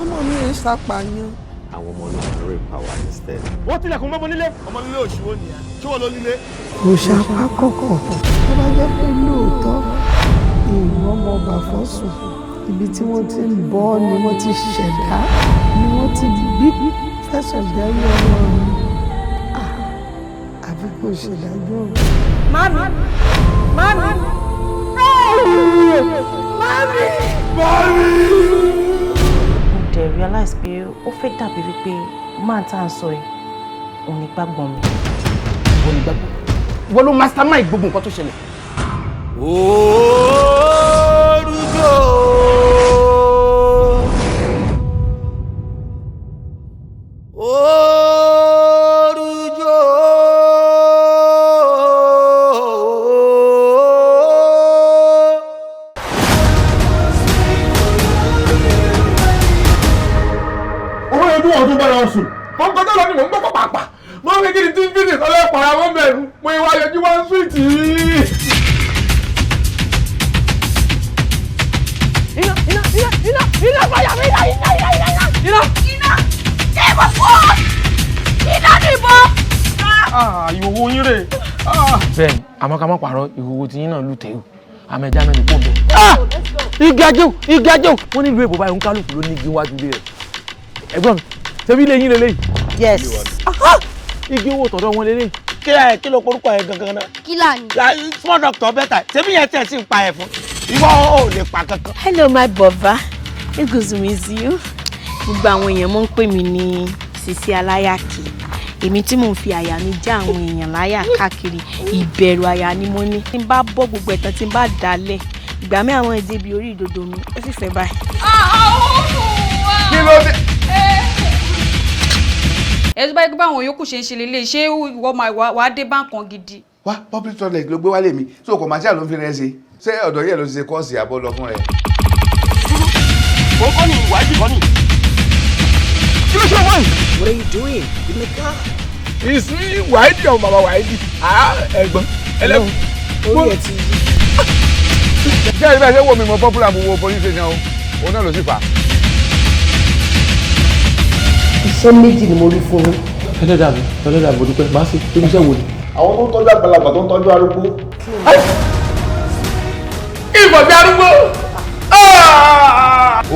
ọmọ mi ń ṣàpàyàn.
àwọn ọmọ náà lórí power instead.
wọ́n tilẹ̀kùn mọ́ nílé ọmọ nílé òṣìwò nìyẹn tí wọ́n lọ nílé.
òṣàpá kọ̀kọ̀ tó bá jẹ́ pé lóòótọ́ ìwọ́n ọmọ ọba fọ́sùn ibi tí wọ́n ti ń bọ́ ni wọ́n ti ṣẹ̀dá ni wọ́n ti bí Fesojaye ọmọ mi àbí kò ṣèdájọ́. Mami! Mami! Mami!
Mami!
mo dẹ̀ realize pé ó fẹ́ dàbí wípé máa tá à ń sọ yìí òun ní gbàgbọ́n mi.
Wọ́n ní gbàgbọ́. Wọ́n ló mastermind gbogbo nǹkan tó ṣẹlẹ̀.
Orújó. Orújó.
owó yẹn dún ọdún bára sùn mo ń kọjá lọ ni mò ń gbọ́ pàpà mo ń rí kí ni tí fídíì sọlẹ̀ pàrọ̀ àwọn mẹ́rin mo ìwà yẹjú wá ń súwìtì.
Iná fàyà mi iná kébọ̀ fún iná nìbọn.
ìhòòhò yín rè.
Bẹ́ẹ̀ni, àmọ́ ká má parọ́ ìhòòhò tí yín náà lù tẹ́wò. Àmọ́ ẹja mẹ́rin kò bọ̀. Igi ajé wọ́n nílùú èbó báyìí ń kálukú ló ní igi wájú ilé rẹ̀. Ẹ̀gbọ́n mi, ṣebí ilé yín lélẹ́yìí?
Yes.
Igi owó tọ̀dọ̀ wọn lélẹ́yìí.
kí ló porúkọ ẹ gangan náà.
Kílà ni.
small doctor bẹ́tà ṣebí yẹn tẹ̀ sí ń pa ẹ̀ fún ìwọ ò lè pa kankan.
Hello my baba, it's good to meet you. Gbogbo àwọn èèyàn mọ̀ ń pè mí ní Sisi Aláyàkì. Èmi tí mò ń fi àyà mi já àwọn èèyàn láyà káàkiri ìbẹ̀rù àyà ni mo ní. Tí n bá bọ́ gbogbo ẹ̀tàn tí n bá dalẹ̀
ìgbà mi àwọn èdè bíi orí ìdodo mi ó sì fẹ́ báyìí.
kí ló dé.
ẹ tó bá yẹ kó báwọn yòókù ṣe ń ṣe lélẹ̀ ṣé ìwọ máa wá dé báǹkan gidi.
wá public toilet ló gbé wálé mi so commercial ló ń fi rẹ ṣe ọ̀dọ̀ yẹ̀ ló ti ṣe kọ́ọ̀sì àbọ̀ lọ fún rẹ.
kókó ni ìwádìí kọ́ ni. kí ló ṣe ọmọ yìí.
What are you doing? Give me car.
It's me, Wáídì ọmọ bàbá Wáídì. Ẹ̀gbọ́n ẹlẹ́gbọ́n.
Orí ẹ̀ ti yí.
ṣé ẹni bẹ́ẹ̀ ṣe wo mi mọ popular mo wo police station o òun náà ló sì fà.
Iṣẹ́ méjì ni mo rí fún un.
ẹlẹ́dàá mo dúpẹ́ máa ṣe irú iṣẹ́ wo ni.
àwọn tó ń tọ́jú àgbàlagbà tó ń tọ́jú arúgbó.
ìbọ̀dé arúgbó.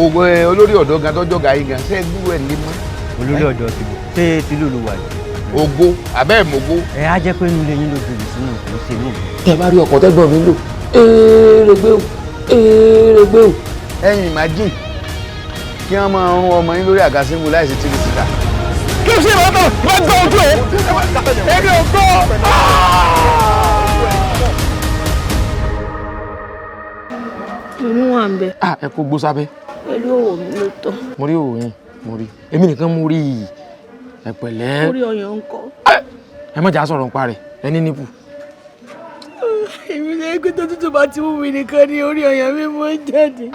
ògùn olórí ọ̀dọ́ gan tọ́jọ́ ga yín gan ṣé gbúrú ẹ̀ ní mọ́.
olórí ọ̀dọ́ ti bọ̀ ṣé tìlú ló wà yìí.
ògo abẹ́ ìmọ̀gó.
ẹ á jẹ́ pé inú ilé yín ló dùn sínú kò ṣe mí.
tẹ bá rí ọkọ̀ tẹ́gbọ̀n mi lò èrègbè o.
ẹ̀yin imagine kí wọ́n máa rún ọmọ yín lórí àga síngù láìsí tírí síta.
kí o ṣe ìwọ́n náà wọ́n gbọ́ ojú ẹ̀ èmi ò gbọ́.
mo wà ń bẹ.
ẹ kó gbó sábẹ́.
pẹ̀lú òwò mi ló tọ́.
mo rí òwò yín mo rí èmi nìkan mo rí i ẹ pẹ̀lẹ́.
orí ọyàn ń kọ́.
ẹ má jà sọ̀rọ̀ nípa rẹ̀ ẹ ní nípù.
èmi lè gbé tó tútù bá ti mú mi nìkan ní orí ọyàn mi mọ́ jáde.